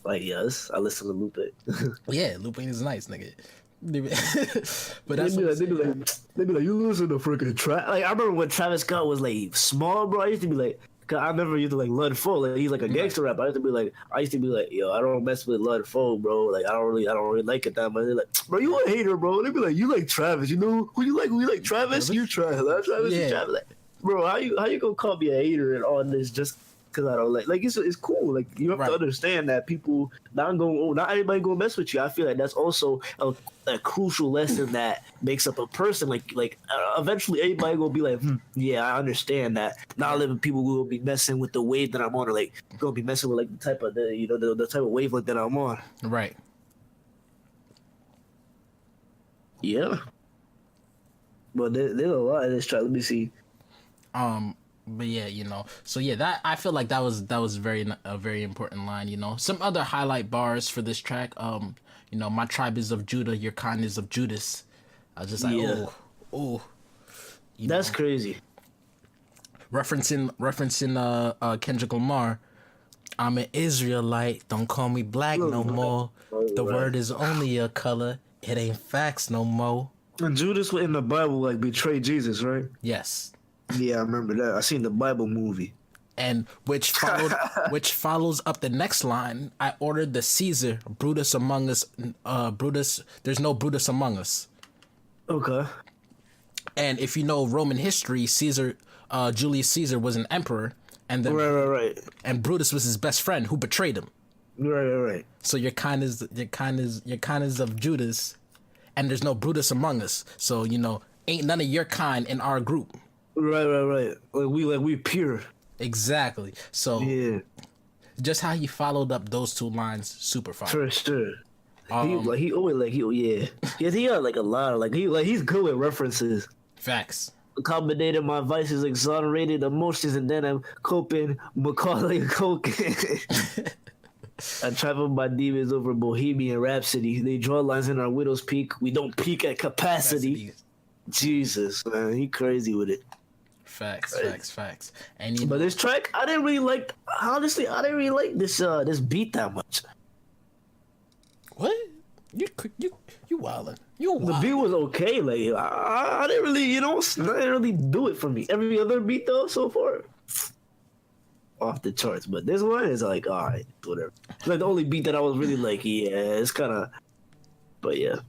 Like yes, I listen to Lupe. Yeah, Lupe is nice, nigga. But they be like, you listen to freaking trap. Like I remember when Travis Scott was like small, bro. I used to be like, cause I never used to like Lud Foe. Like he's like a gangster rapper. I used to be like, yo, I don't mess with Lud Foe, bro. Like I don't really like it that much. They're like, bro, you a hater, bro. They be like, you like Travis. You know who you like? Who you like? Travis. You Travis. Travis. Yeah. You Travis. Like, bro, how you gonna call me a hater and all this just because I don't like it's cool. Like you have to understand that people not everybody gonna mess with you. I feel like that's also a crucial lesson that makes up a person. Like eventually everybody gonna be like, yeah, I understand that. Not living people will be messing with the wave that I'm on, or like gonna be messing with like the type of the type of wavelength that I'm on. Right. Yeah. But there's a lot in this track. Let me see. But yeah, so yeah, that I feel like that was a very important line. Some other highlight bars for this track. My tribe is of Judah, your kind is of Judas. I was just like, that's crazy. Referencing Kendrick Lamar. I'm an Israelite. Don't call me black no more. The word is only a color. It ain't facts no more. And Judas in the Bible like betrayed Jesus, right? Yes. Yeah, I remember that. I seen the Bible movie. And which follows up the next line. I ordered the Caesar, Brutus among us. Brutus, there's no Brutus among us. Okay. And if you know Roman history, Julius Caesar was an emperor, and then right. And Brutus was his best friend who betrayed him. Right. So your kind is of Judas, and there's no Brutus among us. So ain't none of your kind in our group. Right. Like we pure. Exactly. So yeah, just how he followed up those two lines, super fire. For sure. He got like a lot of he's good with references. Facts. Accommodated my vices, exonerated emotions, and then I'm coping Macaulay Culkin. I travel my demons over Bohemian Rhapsody. They draw lines in our widow's peak. We don't peak at capacity. Jesus, man, he crazy with it. Facts. And but this track, I didn't really like. Honestly, I didn't really like this beat that much. What? You wildin'. The beat was okay. Like I didn't really, I didn't really do it for me. Every other beat though, so far, off the charts. But this one is like, all right, whatever. It's like the only beat that I was really like, yeah, it's kind of. But yeah.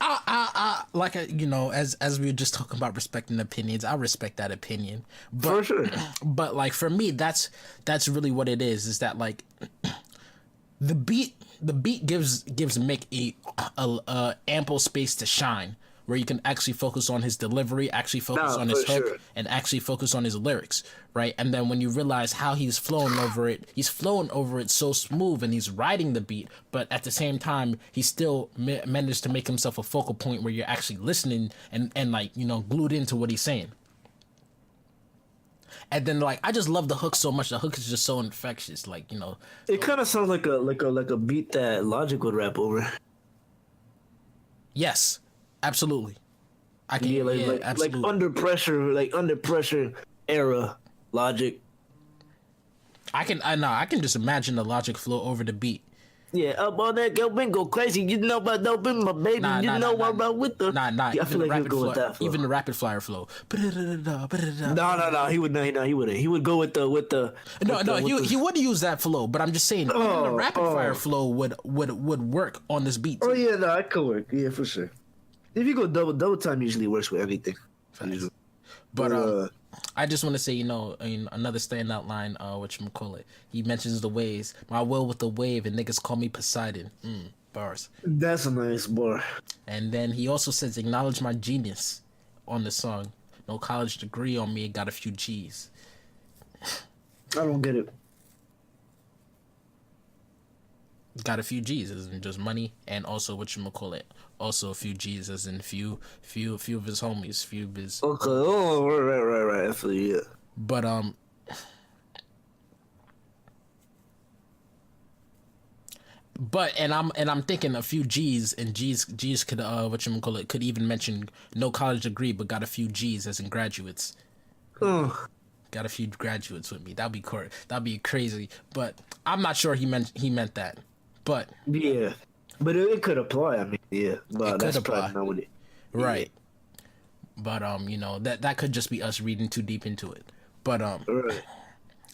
I like as we were just talking about respecting opinions, I respect that opinion, but, for sure. But like for me, that's really what it is that like the beat gives Mick a ample space to shine, where you can actually focus on his delivery, actually focus on his hook, and actually focus on his lyrics, right? And then when you realize how he's flowing over it so smooth, and he's riding the beat, but at the same time, he still managed to make himself a focal point where you're actually listening and like, glued into what he's saying. And then like I just love the hook so much. The hook is just so infectious, like It kind of sounds like a beat that Logic would rap over. Yes. Absolutely. I can absolutely. Like under pressure era Logic. I can just imagine the Logic flow over the beat. Yeah, up on that girl been go crazy. You know about no been my baby. About with the Yeah, I feel like he'd go with that flow. Even the rapid fire flow. No, he wouldn't. He wouldn't. He would go with the he would use that flow, but I'm just saying even the rapid fire flow would work on this beat too. Oh yeah, no, it could work. Yeah, for sure. If you go double time usually works with everything. But I just want to say, another standout line, whatchamacallit. He mentions the waves. My will with the wave, and niggas call me Poseidon. Bars. That's a nice bar. And then he also says, acknowledge my genius on the song. No college degree on me, got a few G's. I don't get it. Got a few G's as in just money, and also whatchamacallit. Also a few G's as in few of his homies, few of his. Okay. Oh, right. I feel you. Yeah. But I'm thinking a few G's and G's could whatchamacallit could even mention no college degree but got a few G's as in graduates. Got a few graduates with me. That'd be crazy. But I'm not sure he meant that. But yeah. But it could apply. I mean, yeah. But that's probably not what it. Right. But that could just be us reading too deep into it. But Right.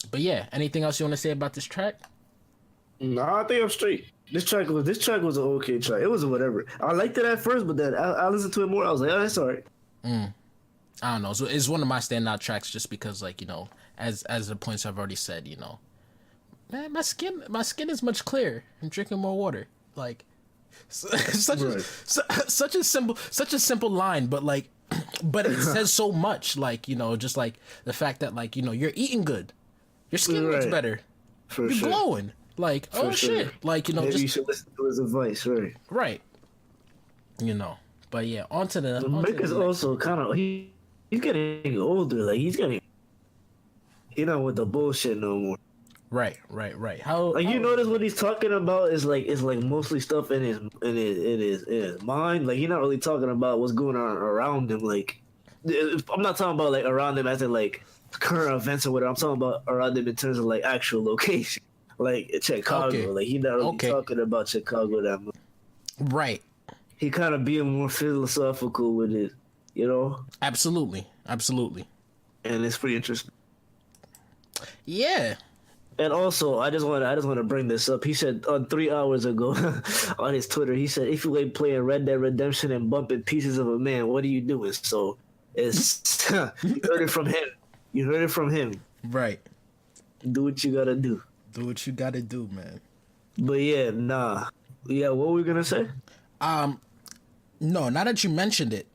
But yeah, anything else you want to say about this track? No, I think I'm straight. This track was an okay track. It was whatever. I liked it at first, but then I listened to it more. I was like, oh, that's all right. I don't know. So it's one of my standout tracks just because, like, you know, as the points I've already said, you know, man, my skin is much clearer. I'm drinking more water. Like, such a simple line, but like, but it says so much. Like, you know, just like the fact that, like, you know, you're eating good, your skin looks better, you're glowing. Like, shit, like, you know, maybe you should listen to his advice, right? Right. You know, but yeah, onto the. Mick is also kind of he's getting older. Like he's not with the bullshit no more. Right. How you notice what he's talking about is like mostly stuff in his mind. Like he's not really talking about what's going on around him. Like I'm not talking about like around him as in like current events or whatever. I'm talking about around him in terms of like actual location, like Chicago. Okay. Like he's not really talking about Chicago that much. Right. He kind of being more philosophical with it, you know. Absolutely. And it's pretty interesting. Yeah. And also, I just want to bring this up. He said 3 hours ago on his Twitter, he said, "If you ain't playing Red Dead Redemption and bumping pieces of a man, what are you doing?" So it's you heard it from him. Right. Do what you gotta do. Do what you gotta do, man. But yeah, nah. Yeah, what were we gonna say? No, now that you mentioned it,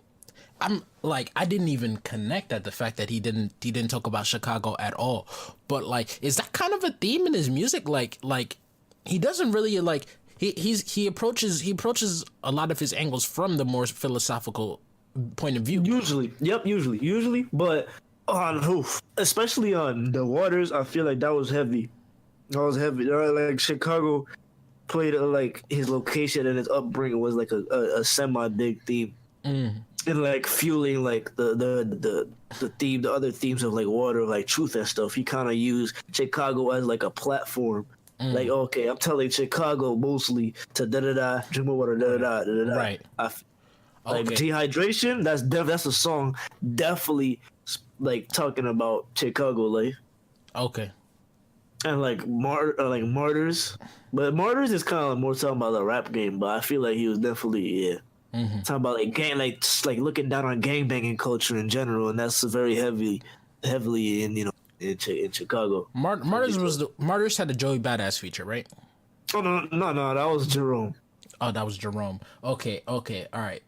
I'm like, I didn't even connect at the fact that he didn't talk about Chicago at all. But like, is that kind of a theme in his music? Like he doesn't really like he approaches a lot of his angles from the more philosophical point of view. Usually, but especially on The Waters, I feel like that was heavy. Like Chicago played like his location and his upbringing was like a semi big theme. And like fueling like the theme, the other themes of like water, like truth and stuff. He kind of used Chicago as like a platform. Like, okay, I'm telling Chicago mostly to drink more water, Right. Like dehydration. That's a song definitely like talking about Chicago life. Okay. And like Martyrs, but Martyrs is kind of more talking about the rap game. But I feel like he was definitely talking about like gang, like looking down on gangbanging culture in general, and that's very heavily in in Chicago. Martyrs had a Joey Badass feature, right? Oh no, that was Jerome. Oh, that was Jerome. Okay, all right.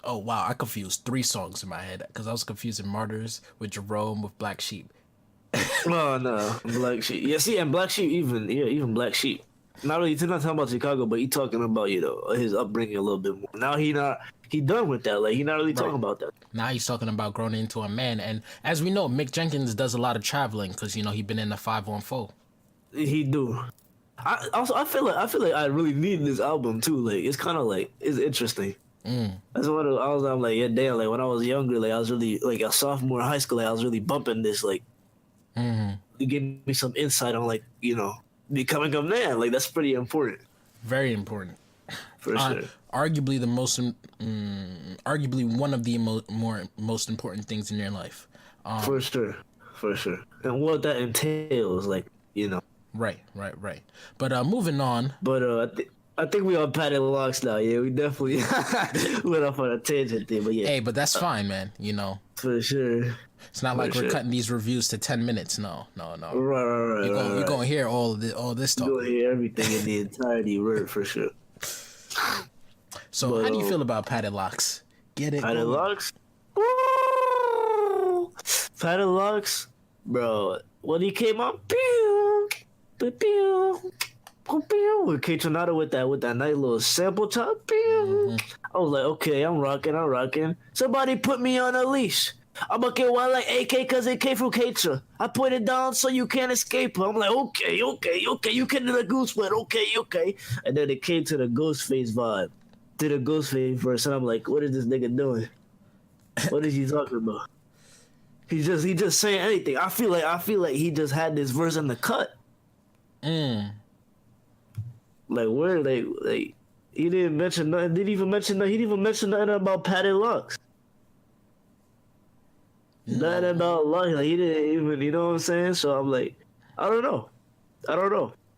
Oh wow, I confused 3 songs in my head because I was confusing Martyrs with Jerome with Black Sheep. Oh no, Black Sheep. Yeah, see, and Black Sheep even Black Sheep. Not really, he's not talking about Chicago, but he's talking about his upbringing a little bit more. Now he done with that. Like he not really talking about that. Now he's talking about growing into a man, and as we know, Mick Jenkins does a lot of traveling because he been in the 514. He do. I feel like I really need this album too. Like it's kind of like it's interesting. That's what I'm like. Yeah, damn. Like when I was younger, like I was really like a sophomore in high school. Like I was really bumping this. Like, it gave me some insight on like becoming a man. Like that's pretty important. Very important. For sure. Arguably the most, arguably one of the most important things in your life. For sure. And what that entails, like Right. But moving on. But I think we on padded locks now. Yeah, we definitely went off on a tangent there. But yeah. Hey, but that's fine, man. For sure. It's not like we're cutting these reviews to 10 minutes. No. Right. You're gonna hear all this talk. You're gonna hear everything in the entirety, word for sure. So, how do you feel about padded locks? Get it? Padded locks? Woo! Padded locks, bro. When he came out, pew, with K Tornado with that nice little sample top, pew. I was like, okay, I'm rocking. Somebody put me on a leash. I'm gonna get one like AK cause it came from Keitra. I put it down so you can't escape her. I'm like, okay, you can do the goose one, okay. And then it came to the Ghostface vibe, to the Ghostface verse, and I'm like, what is this nigga doing? What is he talking about? He just saying anything. I feel like he just had this verse in the cut. Like where like he didn't mention nothing. He didn't even mention nothing about padded locks. Nothing about luck. Like he didn't even, you know what I'm saying? So I'm like, I don't know.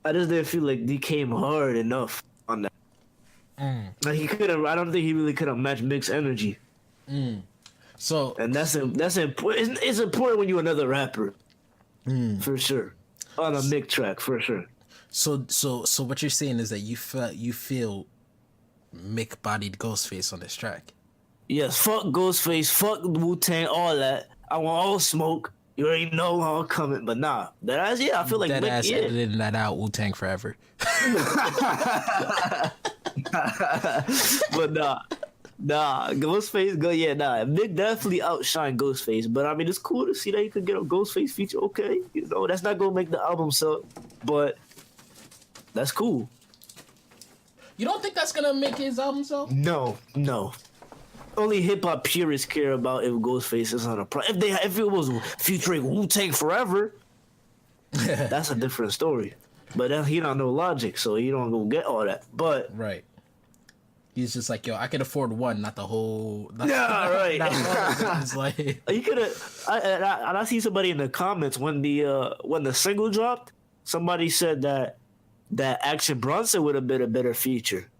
I just didn't feel like he came hard enough on that. Like he could have. I don't think he really could have matched Mick's energy. So and that's important. It's important when you're another rapper, for sure, on a Mick track for sure. So what you're saying is that you feel Mick bodied Ghostface on this track. Yes, fuck Ghostface, fuck Wu-Tang, all that. I want all smoke. You already know how I'm coming, but nah. That ass, yeah, I feel like that Mick, ass yeah. editing that out, Wu-Tang forever. But nah, Ghostface, Mick definitely outshined Ghostface. But I mean, it's cool to see that you could get a Ghostface feature. Okay, you know that's not gonna make the album sell, but that's cool. You don't think that's gonna make his album sell? No. Only hip hop purists care about if Ghostface is on a if it was featuring Wu-Tang Forever, that's a different story. But then he don't know Logic, so he don't go get all that. But right, he's just like, yo, I can afford one, not the whole. Yeah, right. It's like you could have. I see somebody in the comments when the single dropped. Somebody said that Action Bronson would have been a better feature.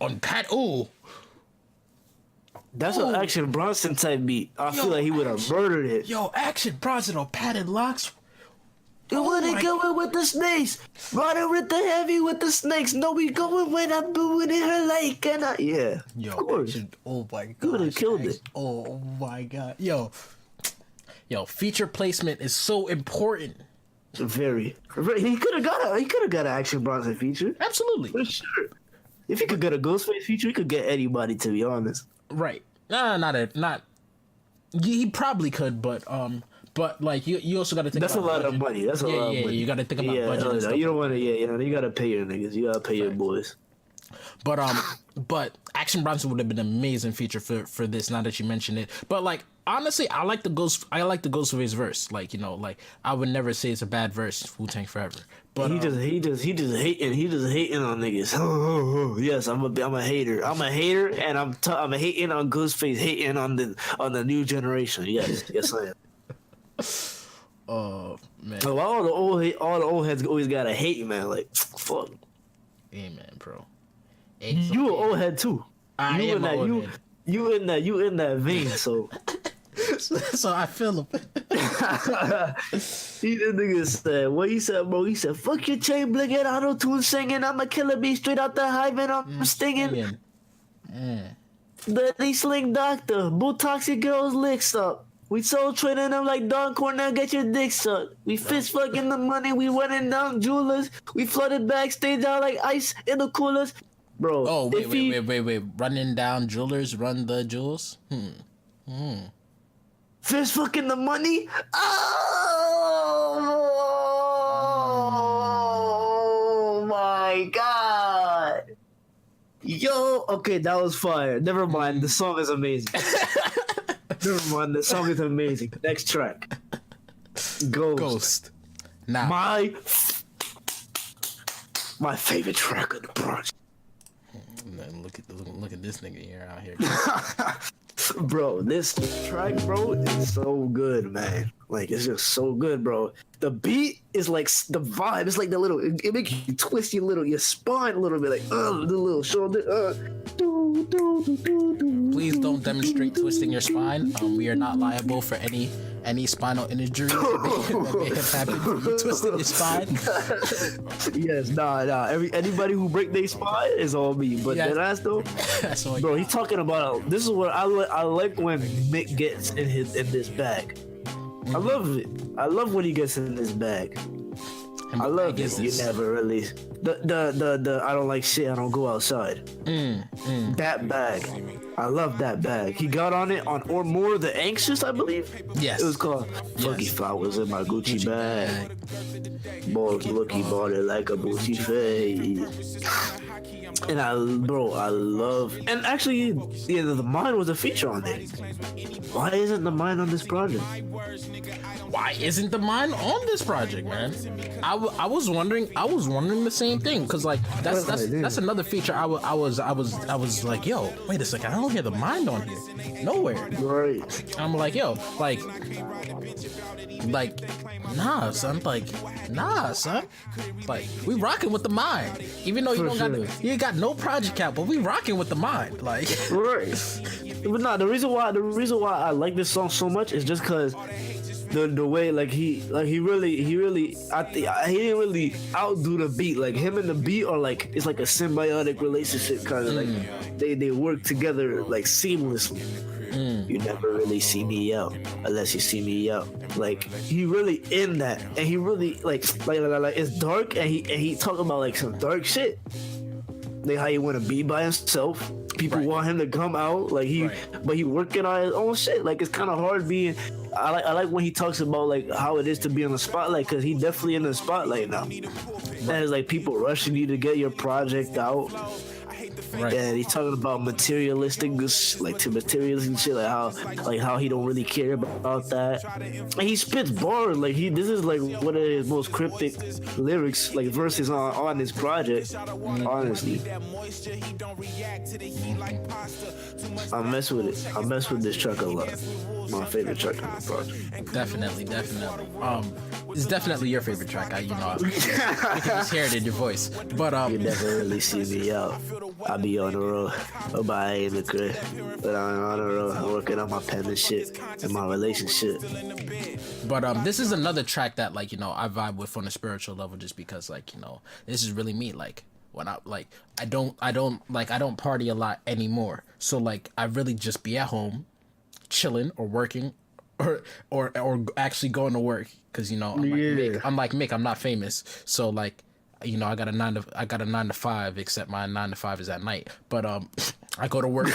on Pat. Oh, that's an Action Bronson type beat. I feel like he would have murdered it. Yo, Action Bronson on Padded Locks. You wanna go with the snakes? Running with the heavy with the snakes. No, we going when I'm doing it her like and yeah. Yo, of course. Oh my god. You would have killed it. Oh my god. Yo, feature placement is so important. Very. He could have got an Action Bronson feature. Absolutely. For sure. If he could get a Ghostface feature, he could get anybody, to be honest. Right. Not. He probably could, but like you also got to think. That's about a lot budget. of money. That's a lot of money. You got to think about budget. No, and stuff. you don't want to. You got to pay your niggas. You got to pay your boys. But Action Bronson would have been an amazing feature for this. Now that you mention it, but like honestly, I like the Ghostface verse. Like I would never say it's a bad verse. Wu-Tang Forever. But he just hating on niggas. Yes, I'm a hater. I'm a hater, and I'm hating on Ghostface, hating on the new generation. Yes, I am. Oh man. So all the old heads always gotta hate, man. Like fuck. Amen, bro. You an old head too. I am an old head. You in that vein, so. So I feel him. He the nigga said, what he said, bro? He said, fuck your chain blinking, auto-tune singing. I'm a killer bee straight out the hive and I'm stinging. The sling doctor, Botoxy girls licked up. We soul trading them like Don Cornell, get your dick sucked. We fist fucking the money, we running down jewelers. We flooded backstage out like ice in the coolers. Bro. Oh, wait. Running down jewelers, run the jewels? Fist fucking the money? Oh my god. Yo, okay, that was fire. Never mind, the song is amazing. Never mind, the song is amazing. Next track. Ghost. Now. My favorite track of the project. Look at this nigga here out here. Bro, this track, bro, is so good, man. Like, it's just so good, bro. The beat is like the vibe. It's like the little, it makes you twist your spine a little bit, like, the little shoulder, Please don't demonstrate twisting your spine. We are not liable for any spinal injury that may have happened when you twisted your spine. Yes, nah. Anybody who break their spine is on me. But that ass though, that's all. Bro, he's talking about. This is what I like when Mick gets in this bag. I love it. I love when he gets in this bag. I love it. You never really. The I don't like shit. I don't go outside. That bag. I love that bag. He got on it on or more the anxious, I believe. Yes. It was called Funky Flowers in my Gucci bag. Boy, look, he bought it like a Gucci face. And I love. And actually, the Mind was a feature on it. Why isn't the Mind on this project? Why isn't the Mind on this project, man? I was wondering the same thing, because like that's another feature. I was like, yo, wait a second, I don't don't hear the mind on here. Nowhere. Right. I'm like, yo, like, nah, son. Like, nah, son. Like, we rocking with the mind. Even though you you ain't got no project out, but we rocking with the mind. Like, right. But nah, the reason why I like this song so much is just because the way he really I think he didn't really outdo the beat. Like him and the beat are like, it's like a symbiotic relationship kind of like they work together like seamlessly. You never really see me out unless you see me out. Like he really in that, and he really like it's dark, and he talking about like some dark shit. Like how he want to be by himself. People want him to come out, like but he working on his own shit. Like it's kind of hard being. I like when he talks about like how it is to be in the spotlight, because he definitely in the spotlight now. And it's like people rushing you to get your project out. Right. And he's talking about materialistic shit, like how he don't really care about that. And he spits bars like this is like one of his most cryptic lyrics, like verses on his project. Honestly, I mess with it. I mess with this track a lot. My favorite track on the project. Definitely. It's definitely your favorite track. You can just hear it in your voice. But you never really see me out. I be on the road, but I ain't in the crib. But I'm on the road, I'm working on my penmanship and my relationship. But this is another track that I vibe with on a spiritual level, just because this is really me. Like when I don't party a lot anymore. So I really just be at home, chilling or working, or actually going to work, because I'm like Mick, I'm not famous, so I got a 9 to 5, except my 9 to 5 is at night. But I go to work.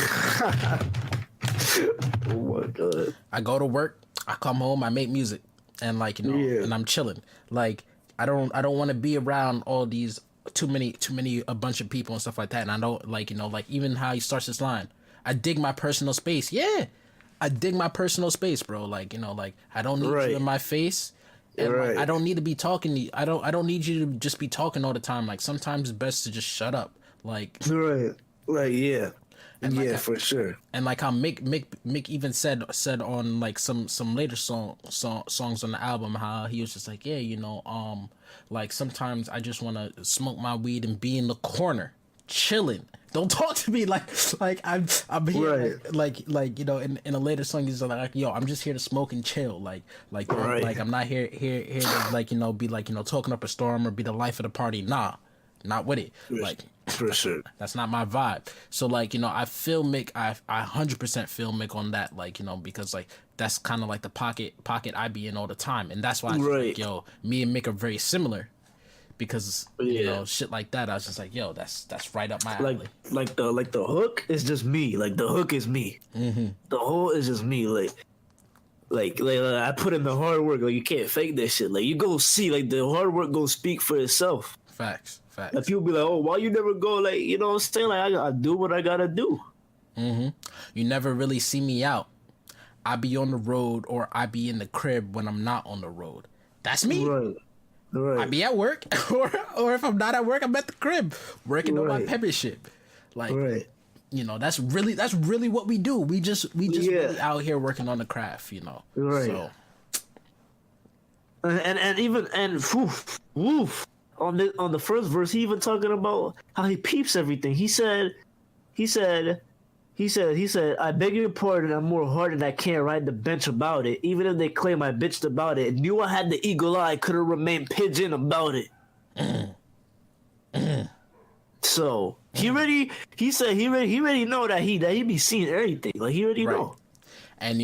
Oh my god! I go to work. I come home. I make music, and and I'm chilling. Like I don't want to be around all these too many a bunch of people and stuff like that. And I don't even how he starts this line. I dig my personal space. Yeah, I dig my personal space, bro. I don't need you in my face. And I don't need to be talking to you. I don't need you to just be talking all the time. Like sometimes it's best to just shut up. And for sure. And how Mick even said on some later songs on the album, how he was just like, yeah, sometimes I just want to smoke my weed and be in the corner chilling. Don't talk to me like I'm here, in a later song he's like, yo, I'm just here to smoke and chill, I'm not here to be talking up a storm or be the life of the party. Nah, not with it. For sure, that's not my vibe. So I feel Mick. I 100% feel Mick on that. Because that's kind of the pocket I be in all the time, and that's why I feel yo, me and Mick are very similar. Because shit like that, I was just like, yo, that's right up my alley. The hook is just me. The hook is me. Mm-hmm. The whole is just me. I put in the hard work. You can't fake that shit. You go see. The hard work go speak for itself. Facts. People be like, oh, why you never go? You know what I'm saying? I do what I gotta do. Mm-hmm. You never really see me out. I be on the road, or I be in the crib when I'm not on the road. That's me. Right. I be at work, or if I'm not at work, I'm at the crib working on my penmanship. That's really what we do. We just really out here working on the craft, Right. So. And woof. On the first verse, he even talking about how he peeps everything. He said, I beg your pardon, I'm more hard and I can't ride the bench about it. Even if they claim I bitched about it. Knew I had the eagle eye, could've remained pigeon about it. So he already know that he be seeing everything. He already know. And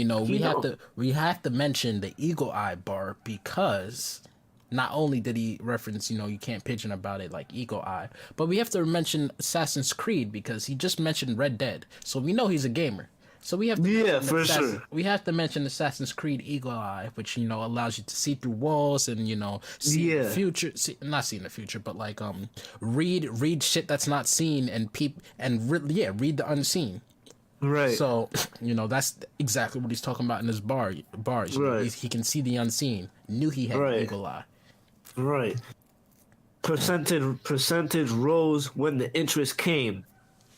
we have to mention the eagle eye bar, because not only did he reference, you can't pigeon about it like eagle eye, but we have to mention Assassin's Creed, because he just mentioned Red Dead. So we know he's a gamer. So we have to sure. We have to mention Assassin's Creed Eagle Eye, which allows you to see through walls and see the future. Not seeing the future, but read shit that's not seen and read the unseen. Right. So that's exactly what he's talking about in his bars. Right. He can see the unseen. Knew he had an eagle eye. Right. Percentage rose when the interest came.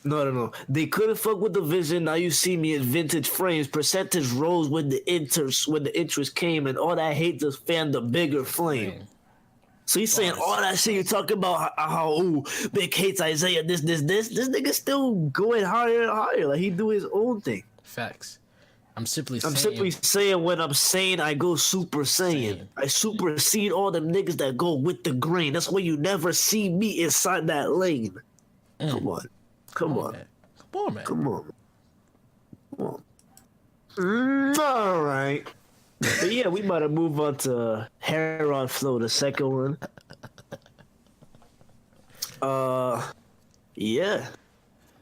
No. They couldn't fuck with the vision. Now you see me in vintage frames. Percentage rose when the interest came, and all that hate just fanned the bigger flame. So he's saying all that shit you're talking about, how Big hates Isaiah, this nigga still going higher and higher. Like he do his own thing. Facts. I'm simply saying when I'm saying I go Super Saiyan. I supersede all them niggas that go with the grain. That's why you never see me inside that lane. Come on. Come on, man. All right. But yeah, we about to move on to Hair on Flow, the second one. Yeah.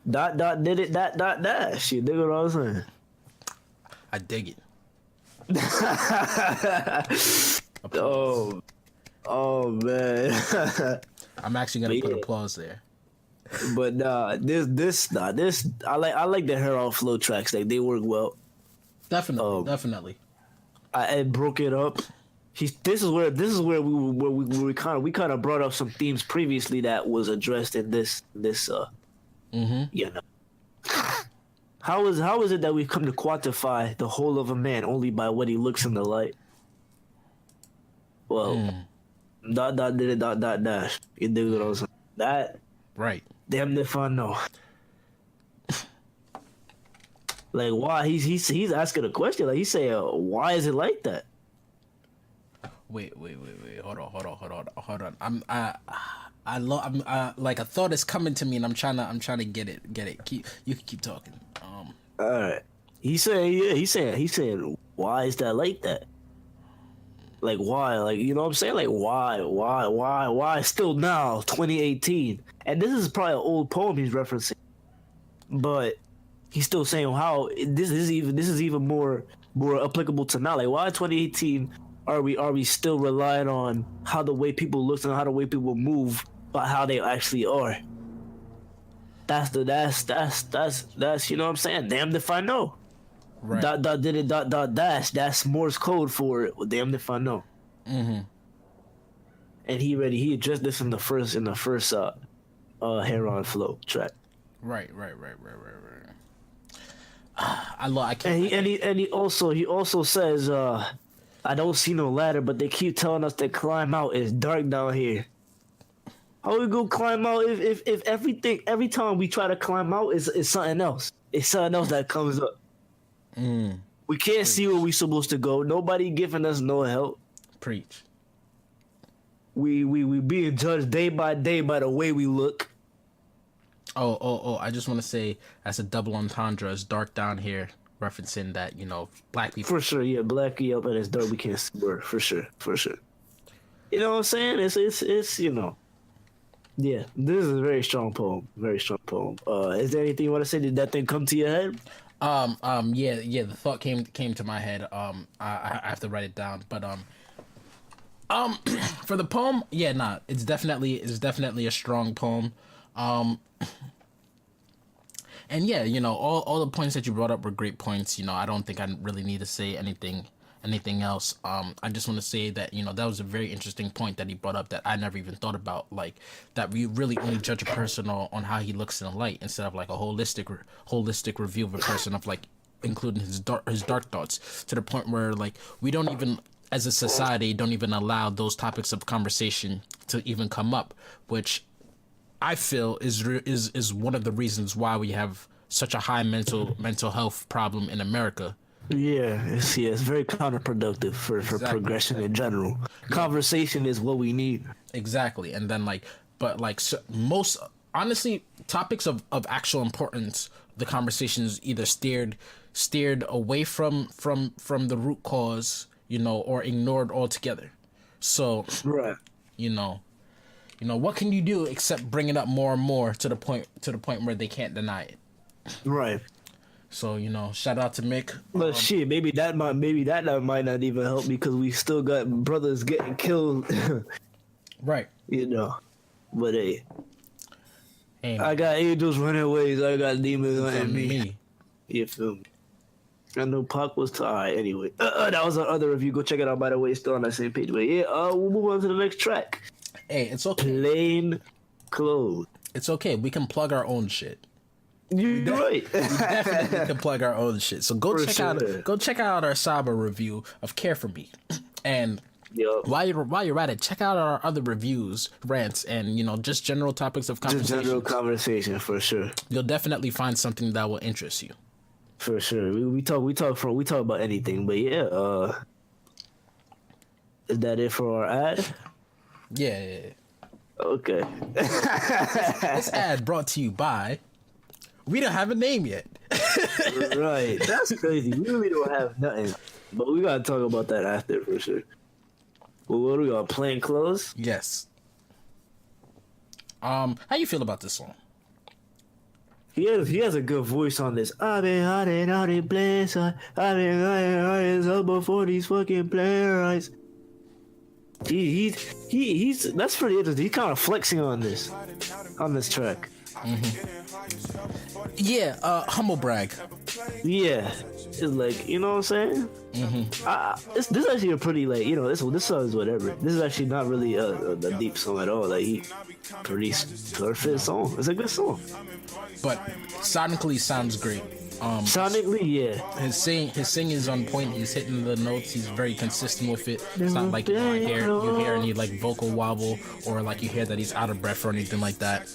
Did it, dash. You dig what I'm saying? I dig it. Oh man. I'm actually gonna put applause there. But this I like the Hair on Flow tracks. Like they work well. Definitely. I broke it up. This is where we kind of brought up some themes previously that was addressed in this. You know. How is it that we've come to quantify the whole of a man only by what he looks in the light? Well, dash. You dig what I was saying? That right. Damn if I know. Like why he's asking a question. Like he's saying, why is it like that? Wait. Hold on. I'm like a thought is coming to me and I'm trying to get it. You can keep talking. All right. He said, why is that like that? Like why? Like you know what I'm saying? Like why still now 2018? And this is probably an old poem he's referencing. But he's still saying how this is even more applicable to now. Like why 2018 are we still relying on how the way people look and how the way people move but how they actually are? That's you know what I'm saying? Damned if I know. Right. Dash. That's Morse code for it. Well, damned if I know. Mm-hmm. And he addressed this in the first Hair on Flow track. Right. I can't. And he also says, I don't see no ladder, but they keep telling us to climb out. It's dark down here. How we gonna climb out if every time we try to climb out is something else? It's something else that comes up. We can't see where we supposed to go. Nobody giving us no help. Preach. We being judged day by day by the way we look. Oh! I just want to say that's a double entendre. It's dark down here, referencing that black people. For sure, yeah, black people and it's dark. We can't see where for sure. You know what I'm saying? It's Yeah, this is a very strong poem. Is there anything you want to say? Did that thing come to your head? Yeah. The thought came to my head. I have to write it down, but for the poem, it's definitely a strong poem. And yeah, all the points that you brought up were great points. I don't think I really need to say anything else. I just want to say that that was a very interesting point that he brought up that I never even thought about, like that we really only judge a person on how he looks in the light instead of like a holistic review of a person, of like including his dark thoughts, to the point where like we don't even as a society don't even allow those topics of conversation to even come up, which I feel is one of the reasons why we have such a high mental health problem in America. Yeah, it's very counterproductive for progression in general. Conversation is what we need. Exactly. And then most honestly, topics of actual importance, the conversations either steered away from the root cause, or ignored altogether. So right. What can you do except bring it up more and more to the point where they can't deny it. Right. So shout out to Mick. But shit, maybe that might not even help because we still got brothers getting killed. Right. But hey, I got angels running ways. I got demons running me. You feel me? I know Pac was tired. Anyway, that was our other review. Go check it out. By the way, it's still on that same page. But yeah, we'll move on to the next track. Hey, it's okay. Plain clothes. It's okay. We can plug our own shit. You're right. We definitely can plug our own shit. So go For check sure. out our Saba review of Care for Me. And Yup. while you're at it, check out our other reviews, rants, and just general topics of Just conversation. general conversation for sure. You'll definitely find something that will interest you. For sure. We talk about anything, but yeah, is that it for our ad? Yeah. Okay. This ad brought to you by. We don't have a name yet. Right. That's crazy. We really don't have nothing. But we gotta talk about that after for sure. Well, what do we got? Plain clothes? Yes. How you feel about this song? He has a good voice on this. I've been hiding out in place. I've been hiding up before these fucking playwrights. He's that's pretty interesting. He's kind of flexing on this track. Yeah, humble brag. Yeah, it's like, you know what I'm saying. This is actually a pretty this song is whatever. This is actually not really a deep song at all. Like he pretty perfect song. It's a good song. But sonically sounds great. Sonically, yeah. His singing is on point. He's hitting the notes. He's very consistent with it. It's not like you hear any like vocal wobble or like you hear that he's out of breath or anything like that.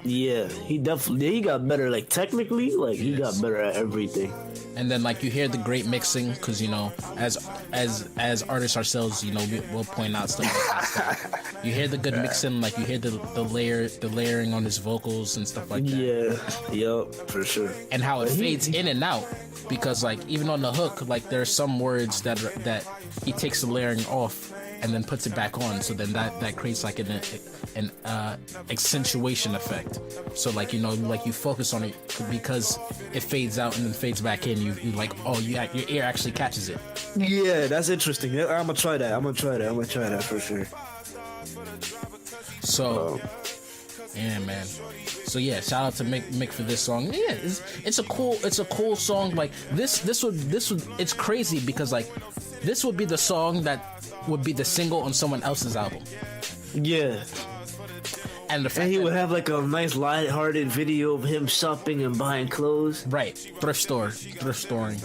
Yeah, he got better. Like technically, like he got better at everything. And then like you hear the great mixing because as artists ourselves, we'll point out stuff like that stuff. You hear the good mixing, like you hear the layering on his vocals and stuff like that. Yeah, yup, for sure. And how it fades in and out because like even on the hook, like there's some words that he takes the layering off and then puts it back on, so then that creates like an accentuation effect. So like like you focus on it because it fades out and then fades back in. You like your ear actually catches it. Yeah, that's interesting. I'm gonna try that for sure. So yeah, man. So yeah, shout out to Mick for this song. Yeah, it's a cool song. Like this would it's crazy because like this would be the song that would be the single on someone else's album. Yeah. And the fact he would have like a nice light-hearted video of him shopping and buying clothes. Right. Thrift storing.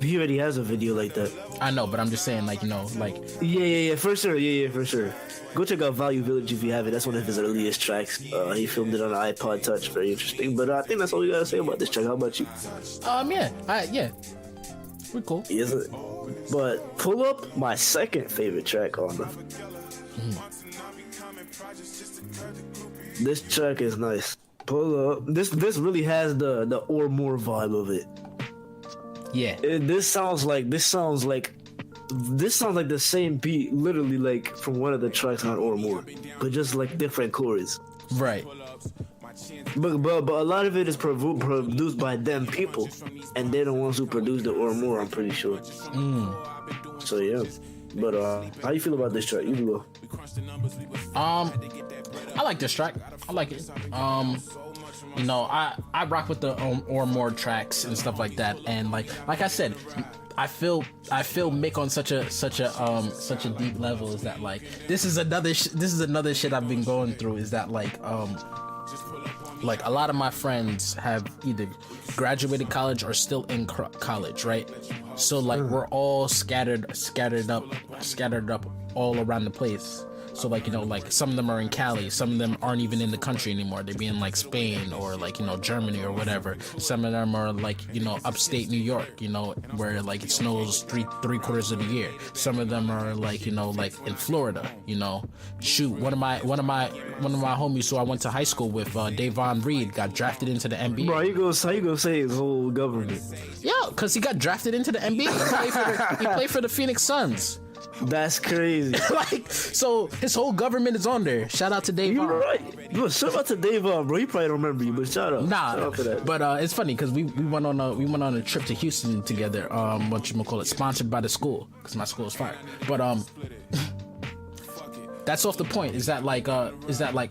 He already has a video like that. I know, but I'm just saying, like, Yeah, for sure. Yeah, for sure. Go check out Value Village if you haven't. That's one of his earliest tracks. He filmed it on an iPod Touch. Very interesting. But I think that's all we gotta say about this track. How about you? Yeah. We're cool. Yes, but pull up my second favorite track on the. This track is nice. Pull up. This really has the or more vibe of it. Yeah. This sounds like the same beat, literally like from one of the tracks on or more, but just like different chords. Right. But a lot of it is produced by them people, and they're the ones who produced the or more. I'm pretty sure. So yeah. But how you feel about this track? You can go. I like this track. I like it. I rock with the or more tracks and stuff like that. And like I said, I feel Mick on such a deep level. Is that like this is another shit I've been going through. Is that like a lot of my friends have either graduated college or still in college, right? So like we're all scattered up all around the place. So like like some of them are in Cali, some of them aren't even in the country anymore. They be in like Spain or like Germany or whatever. Some of them are like upstate New York, where like it snows three quarters of the year. Some of them are like like in Florida. Shoot, one of my homies who I went to high school with, Davon Reed, got drafted into the NBA. Bro, how you gonna say his whole government? Yeah, because he got drafted into the NBA. He played for the Phoenix Suns. That's crazy. So his whole government is on there. Shout out to Davon. You're right. Bro, shout out to Davon, bro. He probably don't remember you, but shout out. Shout out for that. But it's funny because we went on a trip to Houston together. Sponsored by the school because my school is fire. But that's off the point. Is that like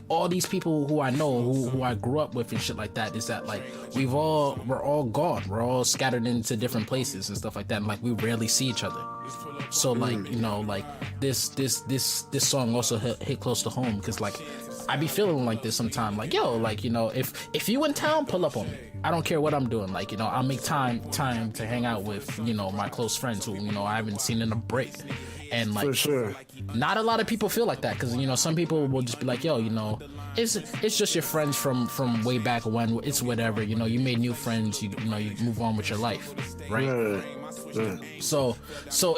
all these people who I know who I grew up with and shit like that? Is that like we're all gone. We're all scattered into different places and stuff like that. And like we rarely see each other. So like like this song also hit close to home because like I be feeling like this sometimes. Like, yo, like, you know, if you in town, pull up on me. I don't care what I'm doing. Like, you know, I'll make time to hang out with, you know, my close friends who, you know, I haven't seen in a break. And like, For sure. not a lot of people feel like that, because, you know, some people will just be like, yo, you know, it's just your friends from way back when. It's whatever, you know, you made new friends, you know, you move on with your life, right? So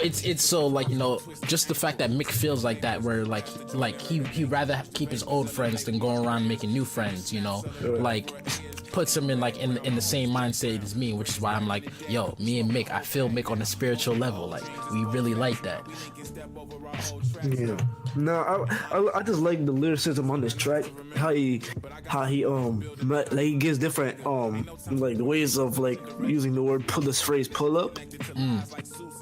it's so, like, you know, just the fact that Mick feels like that, where like he rather keep his old friends than go around making new friends, you know, like puts him in like in the same mindset as me, which is why I'm like, yo, me and Mick, I feel Mick on a spiritual level, like we really like that. Yeah. No, I just like the lyricism on this track. How he like he gives different like ways of like using the word this phrase pull up.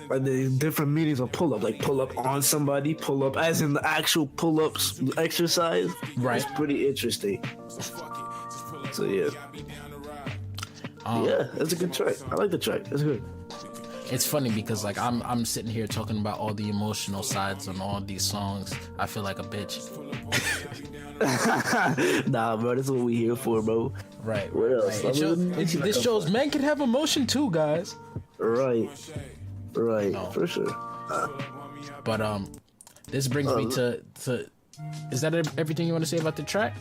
Like the different meanings of pull up, like pull up on somebody, pull up as in the actual pull ups exercise. Right. It's pretty interesting. So yeah. Yeah, that's a good track. I like the track. That's good. It's funny because like I'm sitting here talking about all the emotional sides on all these songs. I feel like a bitch. Nah, bro, that's what we here for, bro. Right. What else? This shows men can have emotion too, guys. Right. No. For sure. But this brings me to. Is that everything you want to say about the track?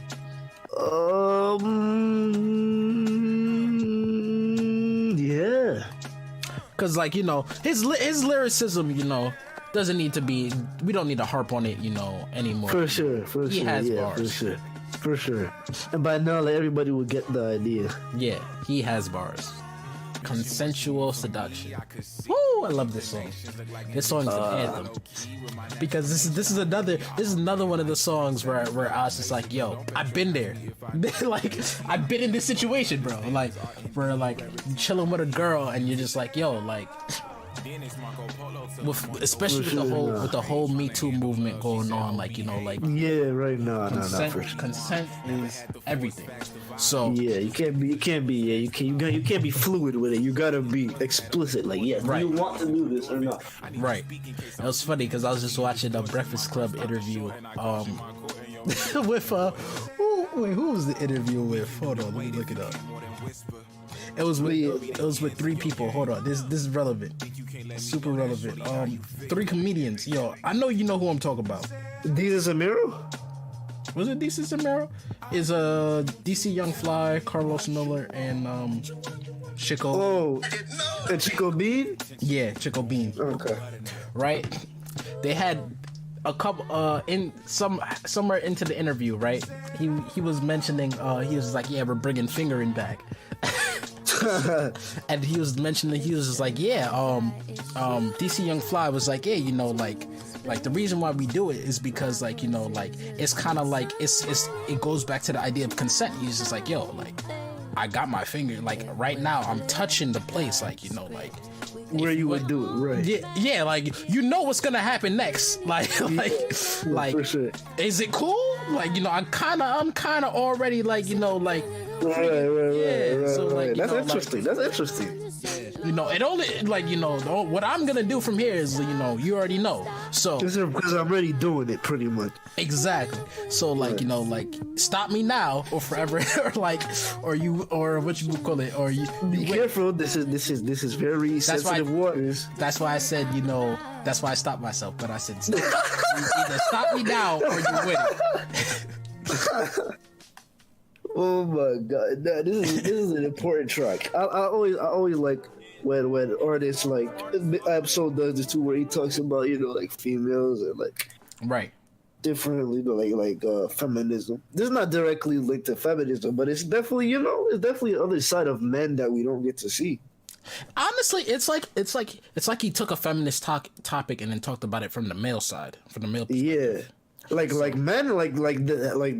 Yeah. Cause like, you know, his lyricism, you know, doesn't need to be. We don't need to harp on it, you know, anymore. For sure. He has bars. For sure. And by now, like, everybody will get the idea. Yeah, he has bars. Consensual seduction. Woo! I love this song. This song is an anthem. Because this is another one of the songs where I was just like, yo, I've been there. Like, I've been in this situation, bro. Like, where like you're chilling with a girl and you're just like, yo, like, especially with the whole Me Too movement going on, like, you know, like, Yeah, right now. consent is everything. So Yeah, you can't be fluid with it. You gotta be explicit. Like, yes, Right. do you want to do this or not? right. It was funny because I was just watching a Breakfast Club interview with who was the interview with? Hold on, let me look it up. It was with three people. Hold on, this is relevant, super relevant. Three comedians. Yo, I know you know who I'm talking about. Jesus Amiro? Was it DC Samaro? Is DC Young Fly, Carlos Miller, and Chico. Oh, and Chico Bean? Yeah, Chico Bean. Okay. Right? They had a couple somewhere into the interview, right? He was mentioning he was like, yeah, we're bringing fingering back. And he was mentioning, he was just like, yeah, DC Young Fly was like, yeah, you know, like the reason why we do it is because, like, you know, like it's kind of like it goes back to the idea of consent. He's just like, yo, like I got my finger, like right now I'm touching the place, like, you know, like Where you would do it, right? yeah, like you know what's gonna happen next, like For sure. is it cool? Like, you know, I'm kind of already, like, you know, like Right. So, like, you That's know, interesting. That's interesting. you know, it only, like, you know, what I'm gonna do from here is, you know, you already know. So Because I'm already doing it, pretty much. exactly. So, like, you know, like, stop me now or forever, or like, or what you would call it, or you Be careful. This is very sensitive waters. That's why I said, you know, that's why I stopped myself. But I said, either stop me now or you win it. Oh my god, no, this is an important track. I always like when artists, like, Absol does this too, where he talks about, you know, like females and like Right. different, you know, like feminism. This is not directly linked to feminism, but it's definitely, you know, it's definitely the other side of men that we don't get to see. Honestly, it's like he took a feminist topic and then talked about it from the male side, from the male perspective. Yeah. Like men, like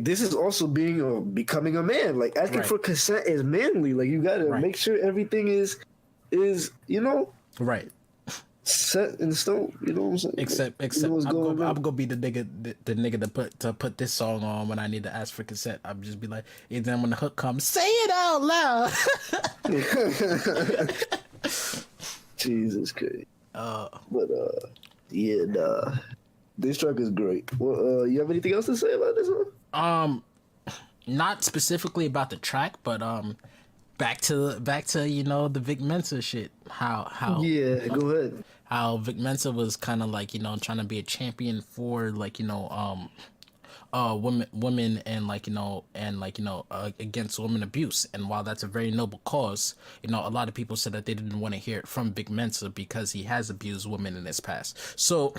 this is also becoming a man. Like, asking Right. for consent is manly. Like, you gotta Right. make sure everything is you know, Right. set in stone. You know what I'm saying? Except You know what's going on. I'm gonna be the nigga to put this song on when I need to ask for consent. I'm just be like, and then when the hook comes, say it out loud. Jesus Christ. But yeah, nah. This track is great. Well, you have anything else to say about this one? not specifically about the track, but back to you know the Vic Mensa shit. How Yeah, go ahead. how Vic Mensa was kind of like, you know, trying to be a champion for like, you know, women and like, you know, against women abuse. And while that's a very noble cause, you know, a lot of people said that they didn't want to hear it from Vic Mensa because he has abused women in his past. So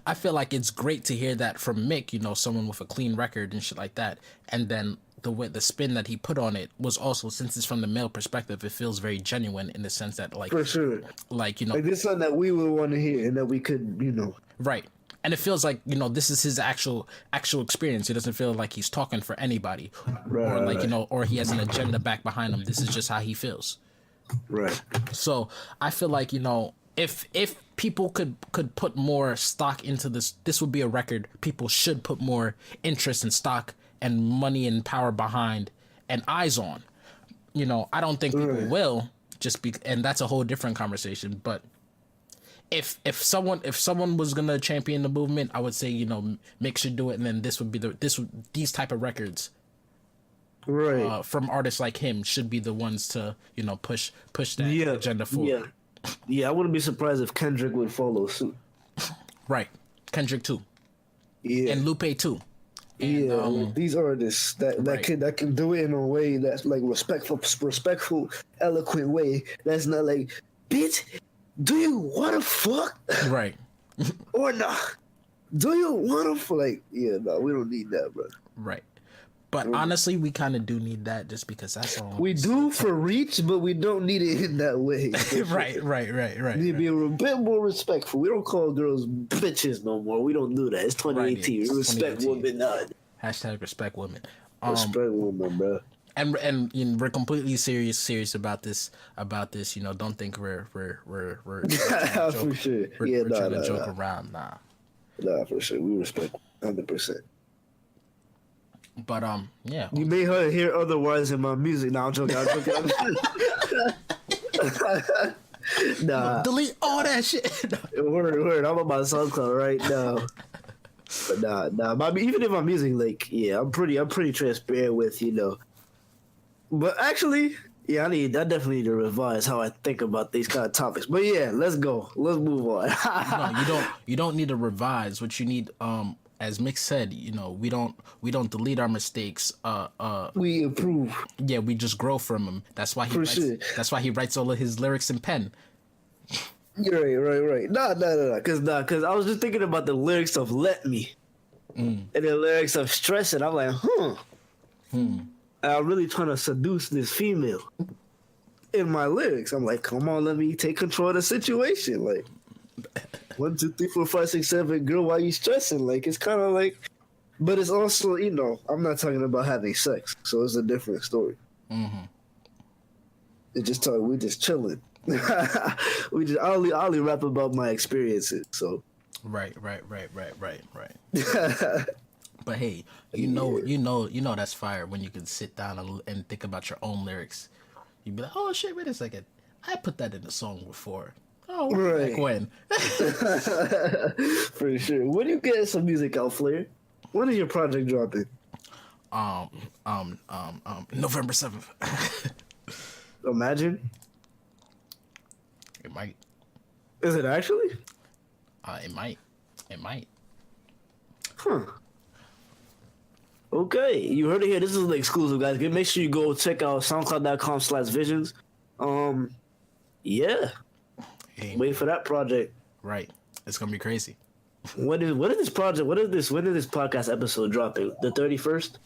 I feel like it's great to hear that from Mick, you know, someone with a clean record and shit like that. And then the spin that he put on it was also, since it's from the male perspective, it feels very genuine in the sense that, like, For sure. like, you know, Like, this is something that we would want to hear and that we could, you know. right. And it feels like, you know, this is his actual experience. It doesn't feel like he's talking for anybody, or like, you know, or he has an agenda back behind him. This is just how he feels. Right. So I feel like, you know, if people could put more stock into this would be a record people should put more interest and stock and money and power behind and eyes on. You know, I don't think people will, and that's a whole different conversation. But if someone was gonna champion the movement, I would say, you know, Mick should do it, and then these type of records, right, from artists like him should be the ones to, you know, push that agenda forward. Yeah, I wouldn't be surprised if Kendrick would follow suit. Right, Kendrick too. Yeah, and Lupe too. And, like these artists that can do it in a way that's like respectful, eloquent way. That's not like, bitch, do you wanna fuck? Right. Or not? Do you wanna fuck? Like, yeah, no, we don't need that, bro. Right. But honestly, we kind of do need that, just because that's all. We do for reach, but we don't need it in that way. Right. We need to be a bit more respectful. We don't call girls bitches no more. We don't do that. It's 2018. Right, We respect 2018. women. Not. Hashtag respect women. Respect women, bro. And you know, we're completely serious about this. You know, don't think we're trying to joke, For sure. we're trying to joke around. Nah, for sure. We respect 100%. But yeah. You may hear otherwise in my music. Nah, I'm joking. Nah. Delete all that shit. Word. I'm on my SoundCloud right now. But nah. Even in my music, like, yeah, I'm pretty transparent with, you know. But actually, yeah, I definitely need to revise how I think about these kind of topics. But yeah, let's go. Let's move on. No, you don't need to revise. What you need, as Mick said, you know, we don't delete our mistakes. We improve. Yeah, we just grow from them. That's why That's why he writes all of his lyrics in pen. Right. Nah. Cause I was just thinking about the lyrics of "Let Me" and the lyrics of "Stress," and I'm like, I'm really trying to seduce this female in my lyrics. I'm like, come on, let me take control of the situation. Like, 1, 2, 3, 4, 5, 6, 7, girl, why you stressing? Like, it's kind of like, but it's also, you know, I'm not talking about having sex, so it's a different story. Mm-hmm. We're just chilling. I only rap about my experiences. So. Right. But hey, you know that's fire when you can sit down and think about your own lyrics. You'd be like, oh shit, wait a second, I put that in a song before. Oh, right. Like when? For sure. When you get some music out, Flair? When is your project dropping? November 7th. Imagine. It might. Is it actually? It might. Huh. Okay, you heard it here. This is the exclusive, guys. Make sure you go check out soundcloud.com/Vizionz. Yeah. Hey. Wait for that project. Right. It's gonna be crazy. When is this project? When is this podcast episode dropping? The 31st?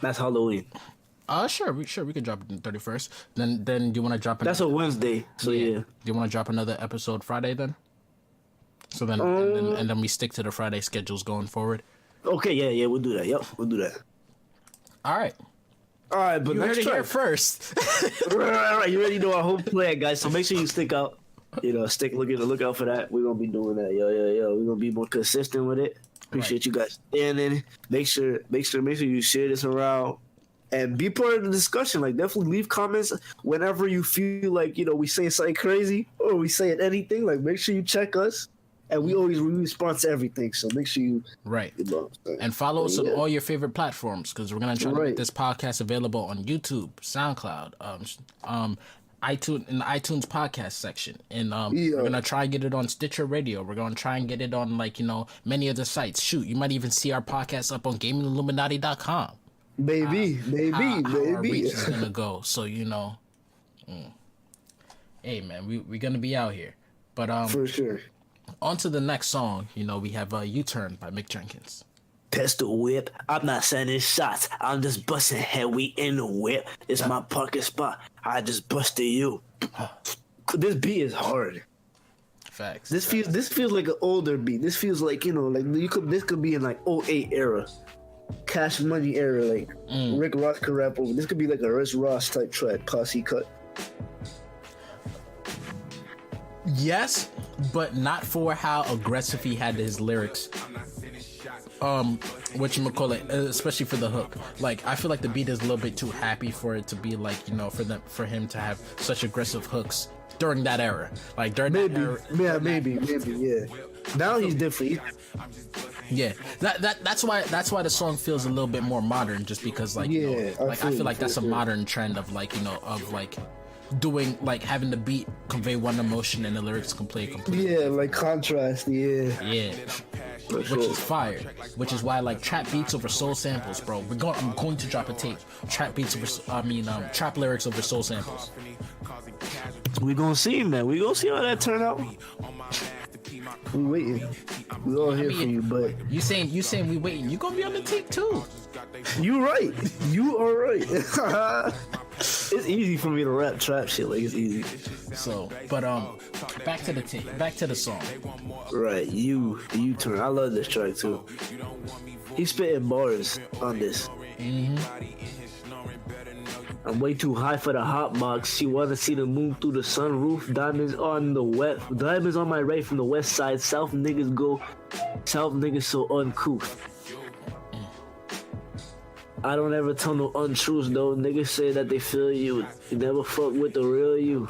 That's Halloween. Sure, we could drop it on the 31st. Then do you want to drop? That's a Wednesday. So yeah. Do you want to drop another episode Friday then? So then, and then we stick to the Friday schedules going forward. Okay, yeah, we'll do that. Yep, we'll do that. All right, but you next heard it track. here first. Right. You already know our whole plan, guys. So make sure you stick out. You know, look out for that. We're gonna be doing that. Yo. We're gonna be more consistent with it. Appreciate you guys standing. Make sure you share this around. And be part of the discussion. Like, definitely leave comments whenever you feel like, you know, we saying something crazy or we saying anything. Like, make sure you check us. And we respond to everything, so make sure you and follow us on all your favorite platforms, because we're gonna try to get this podcast available on YouTube, SoundCloud, iTunes, in the iTunes podcast section, and we're gonna try and get it on Stitcher Radio. We're gonna try and get it on many of the sites. Shoot, you might even see our podcast up on GamingIlluminati.com. Baby. Our reach is gonna go. So hey man, we're gonna be out here, but for sure. On to the next song. We have U-Turn by Mick Jenkins. Pistol whip, I'm not sending shots. I'm just busting head, we in the whip. It's my parking spot. I just busted you. This beat is hard. Facts. This feels like an older beat. This feels like, this could be in like 08 era. Cash Money era, like Rick Ross could rap over. This could be like a Rick Ross type track, posse cut. Yes, but not for how aggressive he had his lyrics. Whatchamacallit, especially for the hook. Like, I feel like the beat is a little bit too happy for it to be like, for him to have such aggressive hooks during that era. Like during that era. Maybe. Now he's different. Yeah, that's why the song feels a little bit more modern, just because I feel like that's a modern trend of doing having the beat convey one emotion and the lyrics convey completely. Yeah, like contrast. Yeah. Which is fire. Which is why trap beats over soul samples, bro. I'm going to drop a tape. Trap lyrics over soul samples. We gonna see, man. We gonna see how that turn out. We waiting. We all here for you, but you saying we waiting. You gonna be on the tape too. You right. You are right. It's easy for me to rap trap shit. Like, it's easy. So, but back to the tape. Back to the song. Right. U-Turn. I love this track too. He's spitting bars on this. Mm-hmm. I'm way too high for the hot box. She wanna see the moon through the sunroof. Diamonds on my right from the west side. South niggas so uncouth. I don't ever tell no untruths though. Niggas say that they feel you. You never fuck with the real you.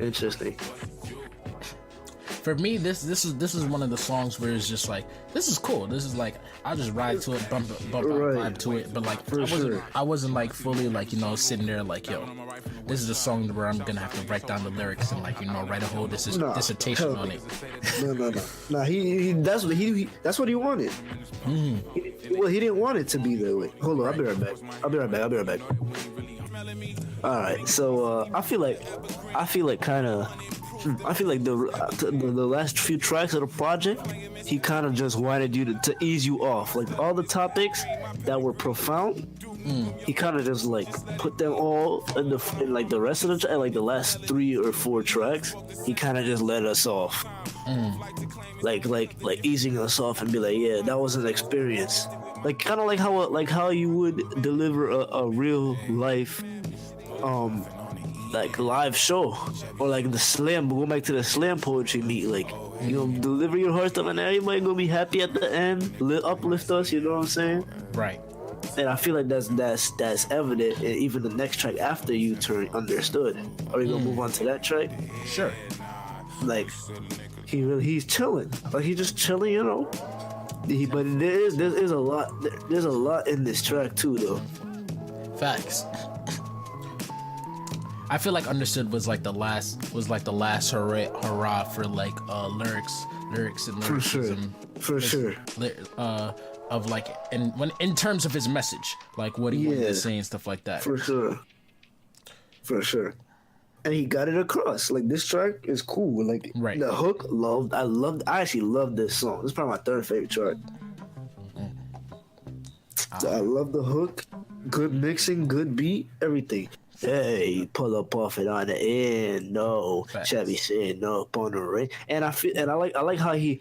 Interesting. For me, this is one of the songs where it's just this is cool. This is I'll just ride to it, bump vibe to it. But I wasn't fully sitting there yo, this is a song where I'm gonna have to write down the lyrics and write a whole dissertation on it. No. That's what he wanted. Mm-hmm. He didn't want it to be that way. Hold on, I'll be right back. All right, so I feel like the last few tracks of the project, he kind of just wanted you to ease you off. All the topics that were profound, he kind of just put them all in the rest of the track, the last 3 or 4 tracks. He kind of just let us off, easing us off and be like, yeah, that was an experience. Kind of how you would deliver a real life live show, or the slam. Go back to the slam poetry meet. Deliver your heart stuff, and everybody gonna be happy at the end. Uplift us. You know what I'm saying? Right. And I feel like that's evident in even the next track after U-Turn, Understood. Are we gonna move on to that track? Sure. He's chilling. He's just chilling, But there's a lot. There's a lot in this track too, though. Facts. I feel like Understood was the last hurrah for lyrics and lyricism. For sure. Of in terms of his message, what he wanted to say and stuff like that. For sure. And he got it across. This track is cool. Right. The hook, I actually love this song. This is probably my 3rd favorite track. So I love the hook. Good mixing, good beat, everything. Hey, pull up off it on the end. No, Facts. Chevy said no up on the ring. And I like how he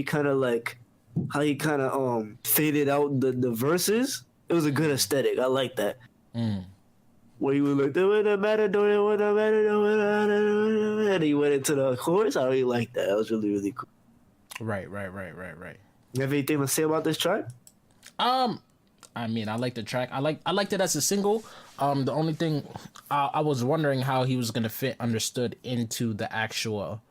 kind of faded out the verses. It was a good aesthetic. I like that. Where he was like, and he went into the chorus. I really like that. That was really, really cool. Right. You have anything to say about this track? I mean, I like the track. I liked it as a single. The only thing I was wondering how he was gonna fit Understood into the actual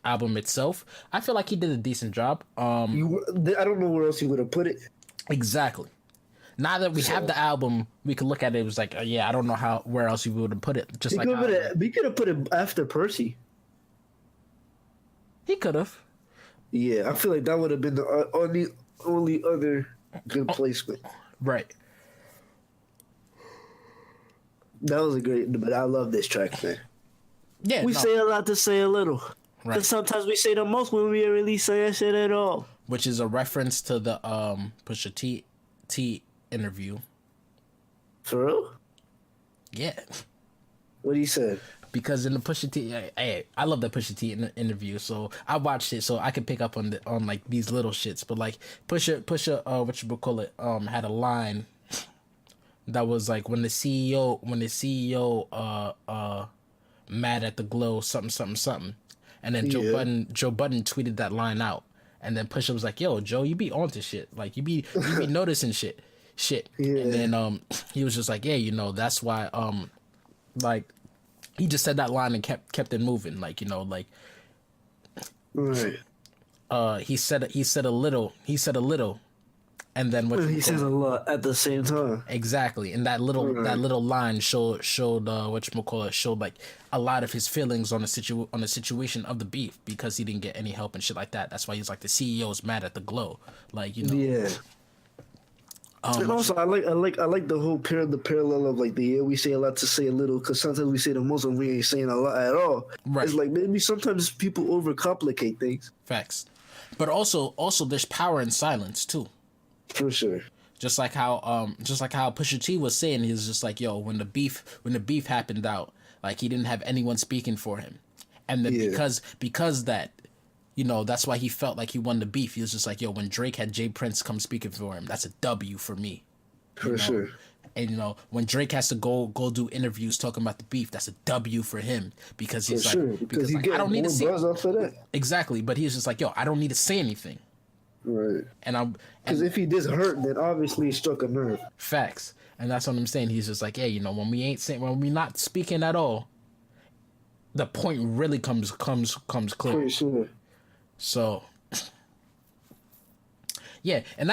album itself, I feel like he did a decent job. I don't know where else you would have put it. Exactly. Now that we have the album, we can look at it. It was like, I don't know where else you would have put it. Just we could have put it after Percy. He could have. Yeah, I feel like that would have been the only other good placement. Right. That was a great, but I love this track, man. Yeah, we say a lot to say a little. Right. Because sometimes we say the most when we really say that shit at all. Which is a reference to the Pusha T interview. For real? Yeah. What he said? Because in the Pusha T, I love the Pusha T interview, so I watched it so I could pick up on like these little shits. But like Pusha, what you would call it, had a line that was like when the CEO mad at the glow something, and then Joe Budden tweeted that line out, and then Pusha was like, "Yo, Joe, you be onto shit, like you be noticing shit." Yeah. And then he was just like, "Yeah, that's why like." He just said that line and kept it moving, like like. Right. He said a little, and then what he says a lot at the same time. Exactly, and that little line showed showed like a lot of his feelings on the situation of the beef, because he didn't get any help and shit like that. That's why he's like, the CEO's mad at the glow, like Yeah. And also, I like the whole parallel of like we say a lot to say a little, because sometimes we say the most and we ain't saying a lot at all. Right. It's like maybe sometimes people overcomplicate things. Facts, but also there's power in silence too. For sure. Just like how Pusha T was saying, he was just like, yo, when the beef happened out, like he didn't have anyone speaking for him, and then because that. That's why he felt like he won the beef. He was just like, yo, when Drake had Jay Prince come speaking for him, that's a W for me. For sure. And, when Drake has to go do interviews talking about the beef, that's a W for him. Because he's because I don't need to say off of that. Exactly. But he's just like, yo, I don't need to say anything. Right. Because if he did hurt, then obviously he struck a nerve. Facts. And that's what I'm saying. He's just like, yeah, when we not speaking at all, the point really comes clear. For sure. So, yeah, and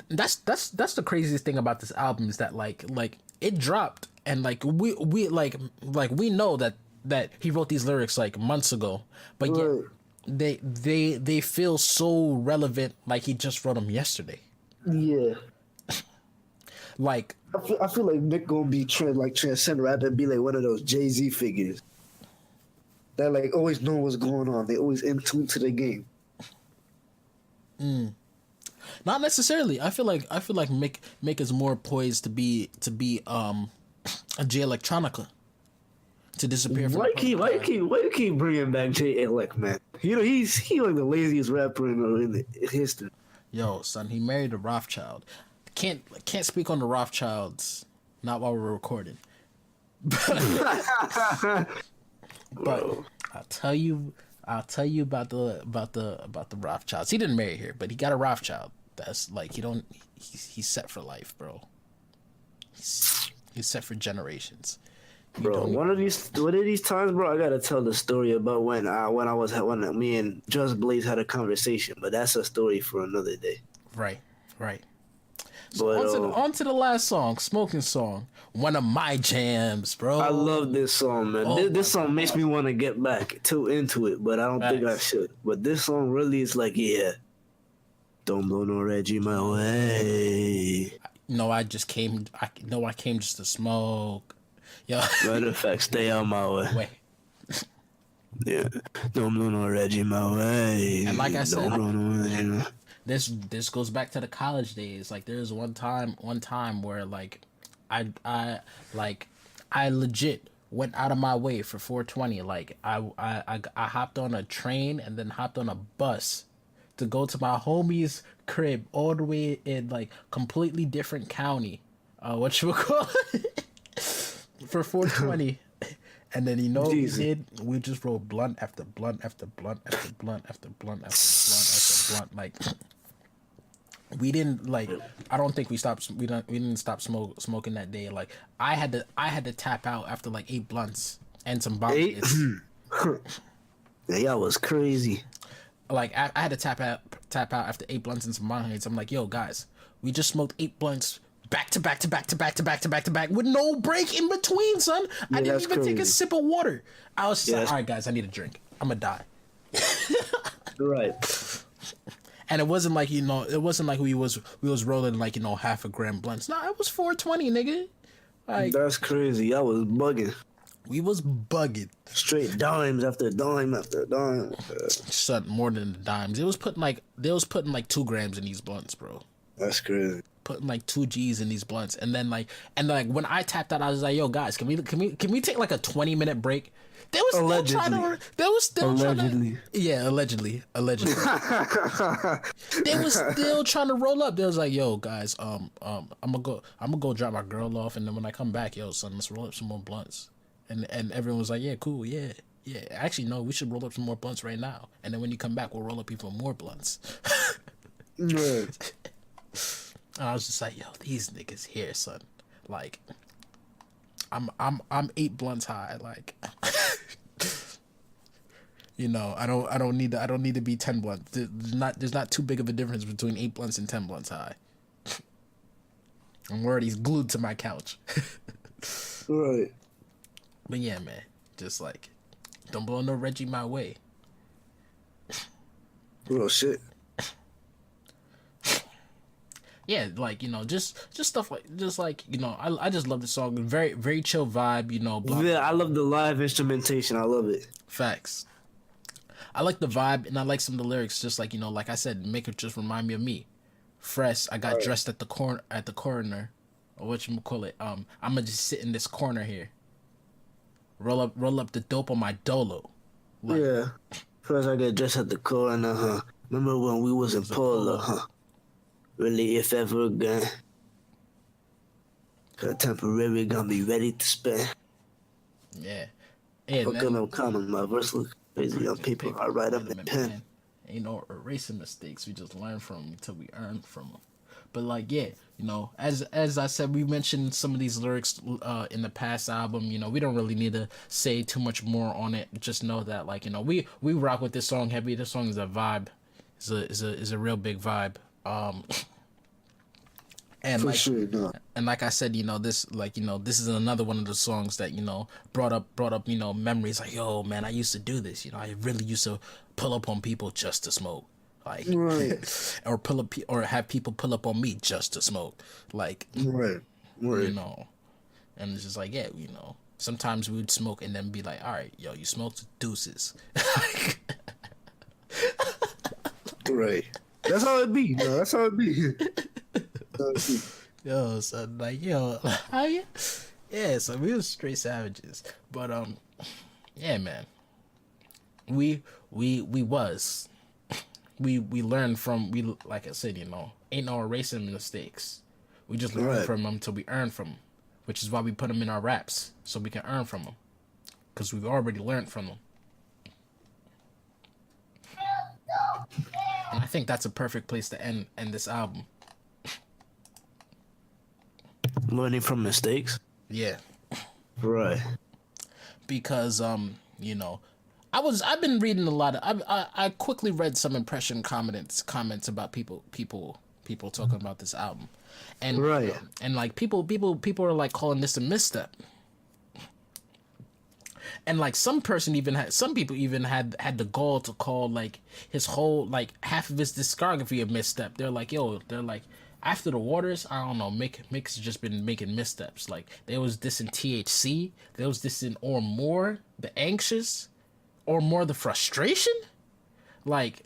that's the craziest thing about this album, is that like it dropped, and like we know that he wrote these lyrics like months ago, but yet they feel so relevant, like he just wrote them yesterday. Yeah. Like I feel like Mick gonna be transcend rap and be like one of those Jay-Z figures that like always know what's going on. They always in tune to the game. Not necessarily. I feel like Mick is more poised to be a Jay Electronica, to disappear from. Why you keep bringing back Jay Elec, man? He's like the laziest rapper in history. Yo, son, he married a Rothschild. Can't speak on the Rothschilds. Not while we're recording. But I'll tell you about the Rothschilds. He didn't marry her, but he got a Rothschild. That's like he's set for life, bro. He's set for generations. Bro, one of these times, bro, I gotta tell the story about when me and Just Blaze had a conversation, but that's a story for another day. Right. So on to the last song, Smoking Song. One of my jams, bro. I love this song, man. This song makes me want to get back into it, but I don't think I should. But this song really is like, yeah, don't blow no Reggie my way. No, I came just to smoke. Yo. Matter of fact, stay on my way. Wait. Yeah, don't blow no Reggie my way. And like I said, don't blow no Reggie. This goes back to the college days. Like there's one time where like I legit went out of my way for 420. Like I hopped on a train and then hopped on a bus to go to my homie's crib all the way in like completely different county. What you would call it? For 420. And then what we did? We just rolled blunt after blunt after blunt after blunt after blunt after blunt after blunt. Like we didn't like. I don't think we stopped. We didn't stop smoking that day. Like I had to tap out after like 8 blunts and some bombs. Yeah, y'all was crazy. Like I had to tap out after 8 blunts and some Monheads. I'm like, yo, guys, we just smoked 8 blunts back to back to back to back to back to back to back with no break in between, son. I didn't even take a sip of water. I was just like, all right, guys, I need a drink. I'm gonna die. Right. And it wasn't like, we was rolling like, half a gram blunts. Nah, it was 420, nigga. Like, that's crazy. Y'all was bugging. We was bugging. Straight dimes after dime after dime. Son, more than the dimes. They was putting like 2 grams in these blunts, bro. That's crazy. Putting like 2 G's in these blunts, and then like when I tapped out, I was like, "Yo, guys, can we take like a 20-minute break?" They was still trying to. They was still allegedly. Allegedly. They was still trying to roll up. They was like, "Yo, guys, I'm gonna go drop my girl off, and then when I come back, yo, son, let's roll up some more blunts." And everyone was like, "Yeah, cool, yeah." Actually, no, we should roll up some more blunts right now, and then when you come back, we'll roll up even more blunts. Right. And I was just like, yo, these niggas here, son. Like, I'm 8 blunts high. Like, I don't need to be 10 blunts. There's not too big of a difference between 8 blunts and 10 blunts high. I'm already glued to my couch. Right. But yeah, man, just like, don't blow no Reggie my way. Real shit. Yeah, like, just stuff like, I just love the song. Very, very chill vibe, blah, Yeah, I love the live instrumentation. I love it. Facts. I like the vibe, and I like some of the lyrics. Just like, like I said, make it just remind me of me. Fresh, I got dressed at the corner, or whatchamacallit. I'm gonna just sit in this corner here. Roll up the dope on my dolo. Like, yeah. First, I got dressed at the corner, huh? Remember when we was in Polo, huh? Really, if ever again. Cause temporary gonna be ready to spend. Yeah. Fucking no comment, my verse look crazy on paper. I write up in pen. Ain't no erasing mistakes. We just learn from them until we earn from them. But like, yeah, as I said, we mentioned some of these lyrics in the past album. We don't really need to say too much more on it. Just know that, like, we rock with this song heavy. This song is a vibe. Is a real big vibe. And for like, sure, no. And like I said, this is another one of the songs that brought up memories. Like, yo, man, I used to do this. I really used to pull up on people just to smoke, like, right. or have people pull up on me just to smoke, like, right. And it's just like, yeah, sometimes we would smoke and then be like, all right, yo, you smoked, deuces. Right. That's how it be. No, that's how it be. Yo, so like, yo, how you? Yeah, so we was straight savages, but yeah, man, we learned from, like I said, ain't no erasing mistakes. We just learn from them till we earn from them, which is why we put them in our raps so we can earn from them, because we've already learned from them. And I think that's a perfect place to end this album. Learning from mistakes? Yeah. Right. Because I've been reading a lot of I quickly read some impression comments about people talking about this album. And right. And like people are like calling this a misstep. And like some people even had the gall to call like his whole, like, half of his discography a misstep. They're like, after the Waters, I don't know, Mick's just been making missteps. Like, there was this in THC, there was this in Or More, The Anxious, Or More, The Frustration. Like,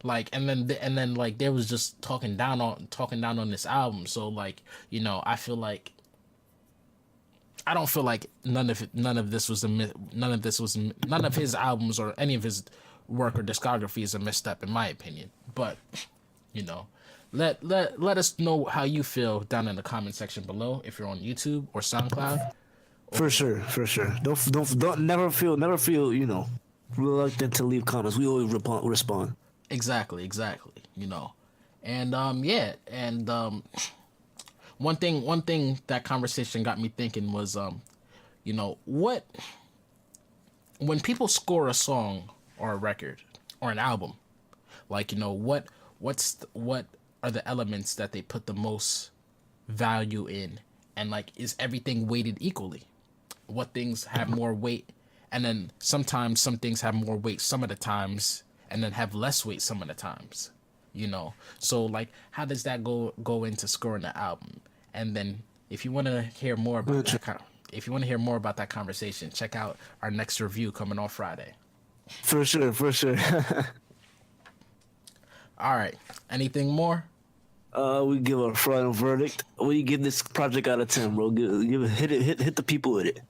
and then like there was just talking down on this album. So like, I don't feel like none of his albums or any of his work or discography is a misstep, in my opinion. But let us know how you feel down in the comment section below, if you're on YouTube or SoundCloud. For sure. Don't never feel reluctant to leave comments. We always respond. Exactly. And one thing that conversation got me thinking was, when people score a song or a record or an album, like, you know, what are the elements that they put the most value in, and like, is everything weighted equally? What things have more weight, and then sometimes some things have more weight some of the times, and then have less weight some of the times, you know? So like, how does that go into scoring the album? And then if you want to hear more about that conversation, check out our next review coming on Friday. For sure. All right. Anything more? We give a final verdict. What do you give this project out of 10, bro? Hit the people with it.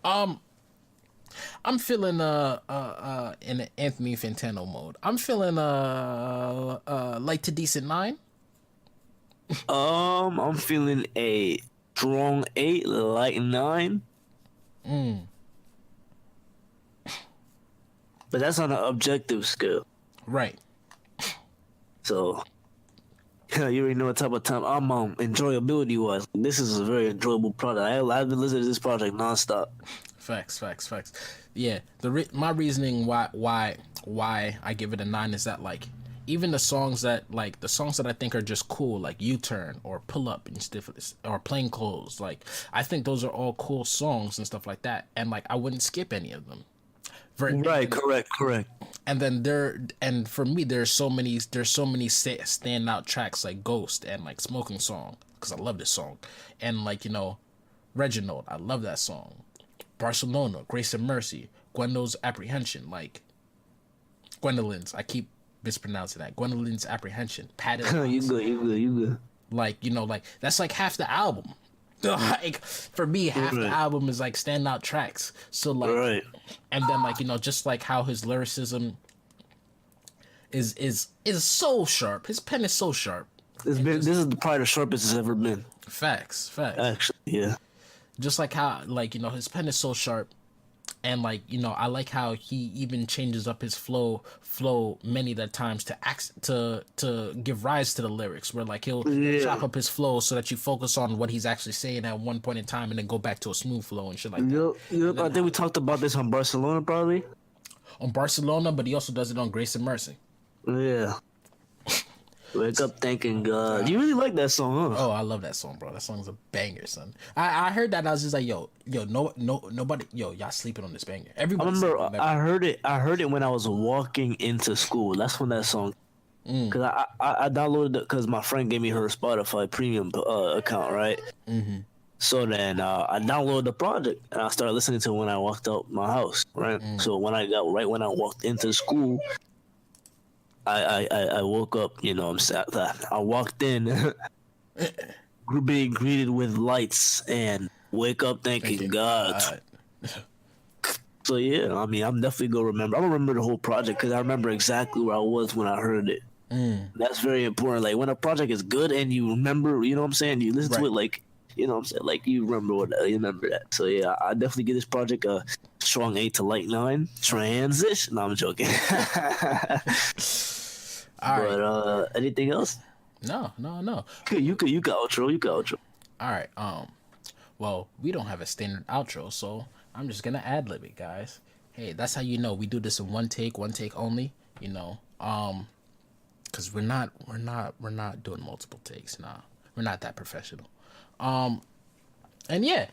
I'm feeling in an Anthony Fantano mode. I'm feeling light to decent 9. I'm feeling a strong 8, light 9. But that's on an objective scale. Right. So, you already know what type of time I'm on, enjoyability wise. This is a very enjoyable product. I've been listening to this project nonstop. Facts. Yeah, my reasoning why I give it a 9 is that, like, even the songs that I think are just cool, like U-Turn or Pull Up and stuff, or Plain Clothes, like, I think those are all cool songs and stuff like that, and like, I wouldn't skip any of them. Right, correct. And then for me, there's so many standout tracks like Ghost and like Smoking Song, because I love this song, and like, you know, Reginald, I love that song. Barcelona, Grace and Mercy, Gwendo's Apprehension, like Gwendolyn's, I keep mispronouncing that, Gwendolyn's Apprehension, Padded. You good. Like, you know, like, that's like half the album. Like, for me, half the album is like standout tracks. So like, and then like, you know, just like how his lyricism is so sharp. His pen is so sharp. This is probably the sharpest it's ever been. Facts. Actually, yeah. Just like how, like, you know, his pen is so sharp, and like, you know, I like how he even changes up his flow many of the times to give rise to the lyrics, where like he'll chop up his flow so that you focus on what he's actually saying at one point in time, and then go back to a smooth flow and shit like that. Yep. I think we talked about this on Barcelona, probably. On Barcelona, but he also does it on Grace and Mercy. Yeah. Wake up thanking God. You really like that song, huh? Oh, I love that song, bro. That song's a banger, son. I heard that and I was just like, nobody, y'all sleeping on this banger. Everybody. I remember I heard it when I was walking into school. That's when that song. Cause I downloaded it because my friend gave me her Spotify premium account, right? Mm-hmm. So then I downloaded the project and I started listening to it when I walked out my house, right? So when I walked into school, I woke up, you know, I walked in, being greeted with lights and wake up thanking God. So yeah, I mean, I'm definitely gonna remember the whole project because I remember exactly where I was when I heard it. That's very important. Like when a project is good and you remember, you know what I'm saying, you listen to it, like, you know what I'm saying, like you remember that. So yeah, I definitely give this project a strong 8 to light 9. Transition. No, I'm joking. All right. But anything else? No. You got outro. All right. Well, we don't have a standard outro, so I'm just gonna ad lib it, guys. Hey, that's how you know we do this in one take only. You know, because we're not doing multiple takes. Nah, we're not that professional. And yeah,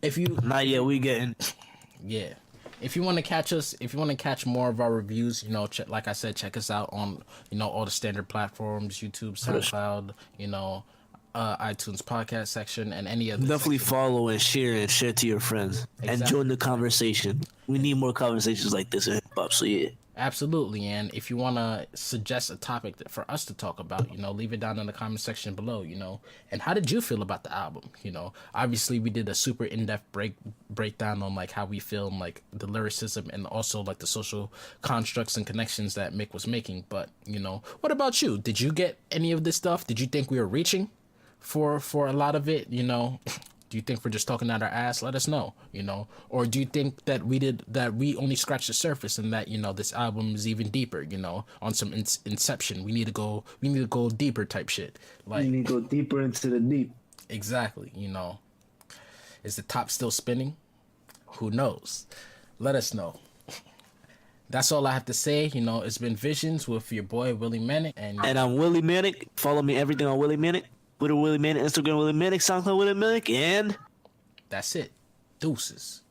if you not yet, we getting. Yeah. If you want to catch more of our reviews, you know, like I said, check us out on, you know, all the standard platforms, YouTube, SoundCloud, you know, iTunes podcast section, and any other. Definitely follow and share to your friends. Exactly. And join the conversation. We need more conversations like this in hip hop. So yeah. Absolutely, and if you want to suggest a topic for us to talk about, you know, leave it down in the comment section below, you know. And how did you feel about the album? You know, obviously we did a super in-depth breakdown on like how we feel and like the lyricism and also like the social constructs and connections that Mick was making. But, you know, what about you? Did you get any of this stuff? Did you think we were reaching for a lot of it? You know, do you think we're just talking out our ass? Let us know, you know. Or do you think that we only scratched the surface and that, you know, this album is even deeper, you know, on some Inception. We need to go deeper type shit. Like, we need to go deeper into the deep. Exactly, you know. Is the top still spinning? Who knows? let us know. That's all I have to say. You know, it's been Visions with your boy Willie Manic, and I'm Willie Manic. Follow me everything on Willie Manic. Twitter Willie Manic, Instagram Willie Manic, SoundCloud Willie Manic, and that's it. Deuces.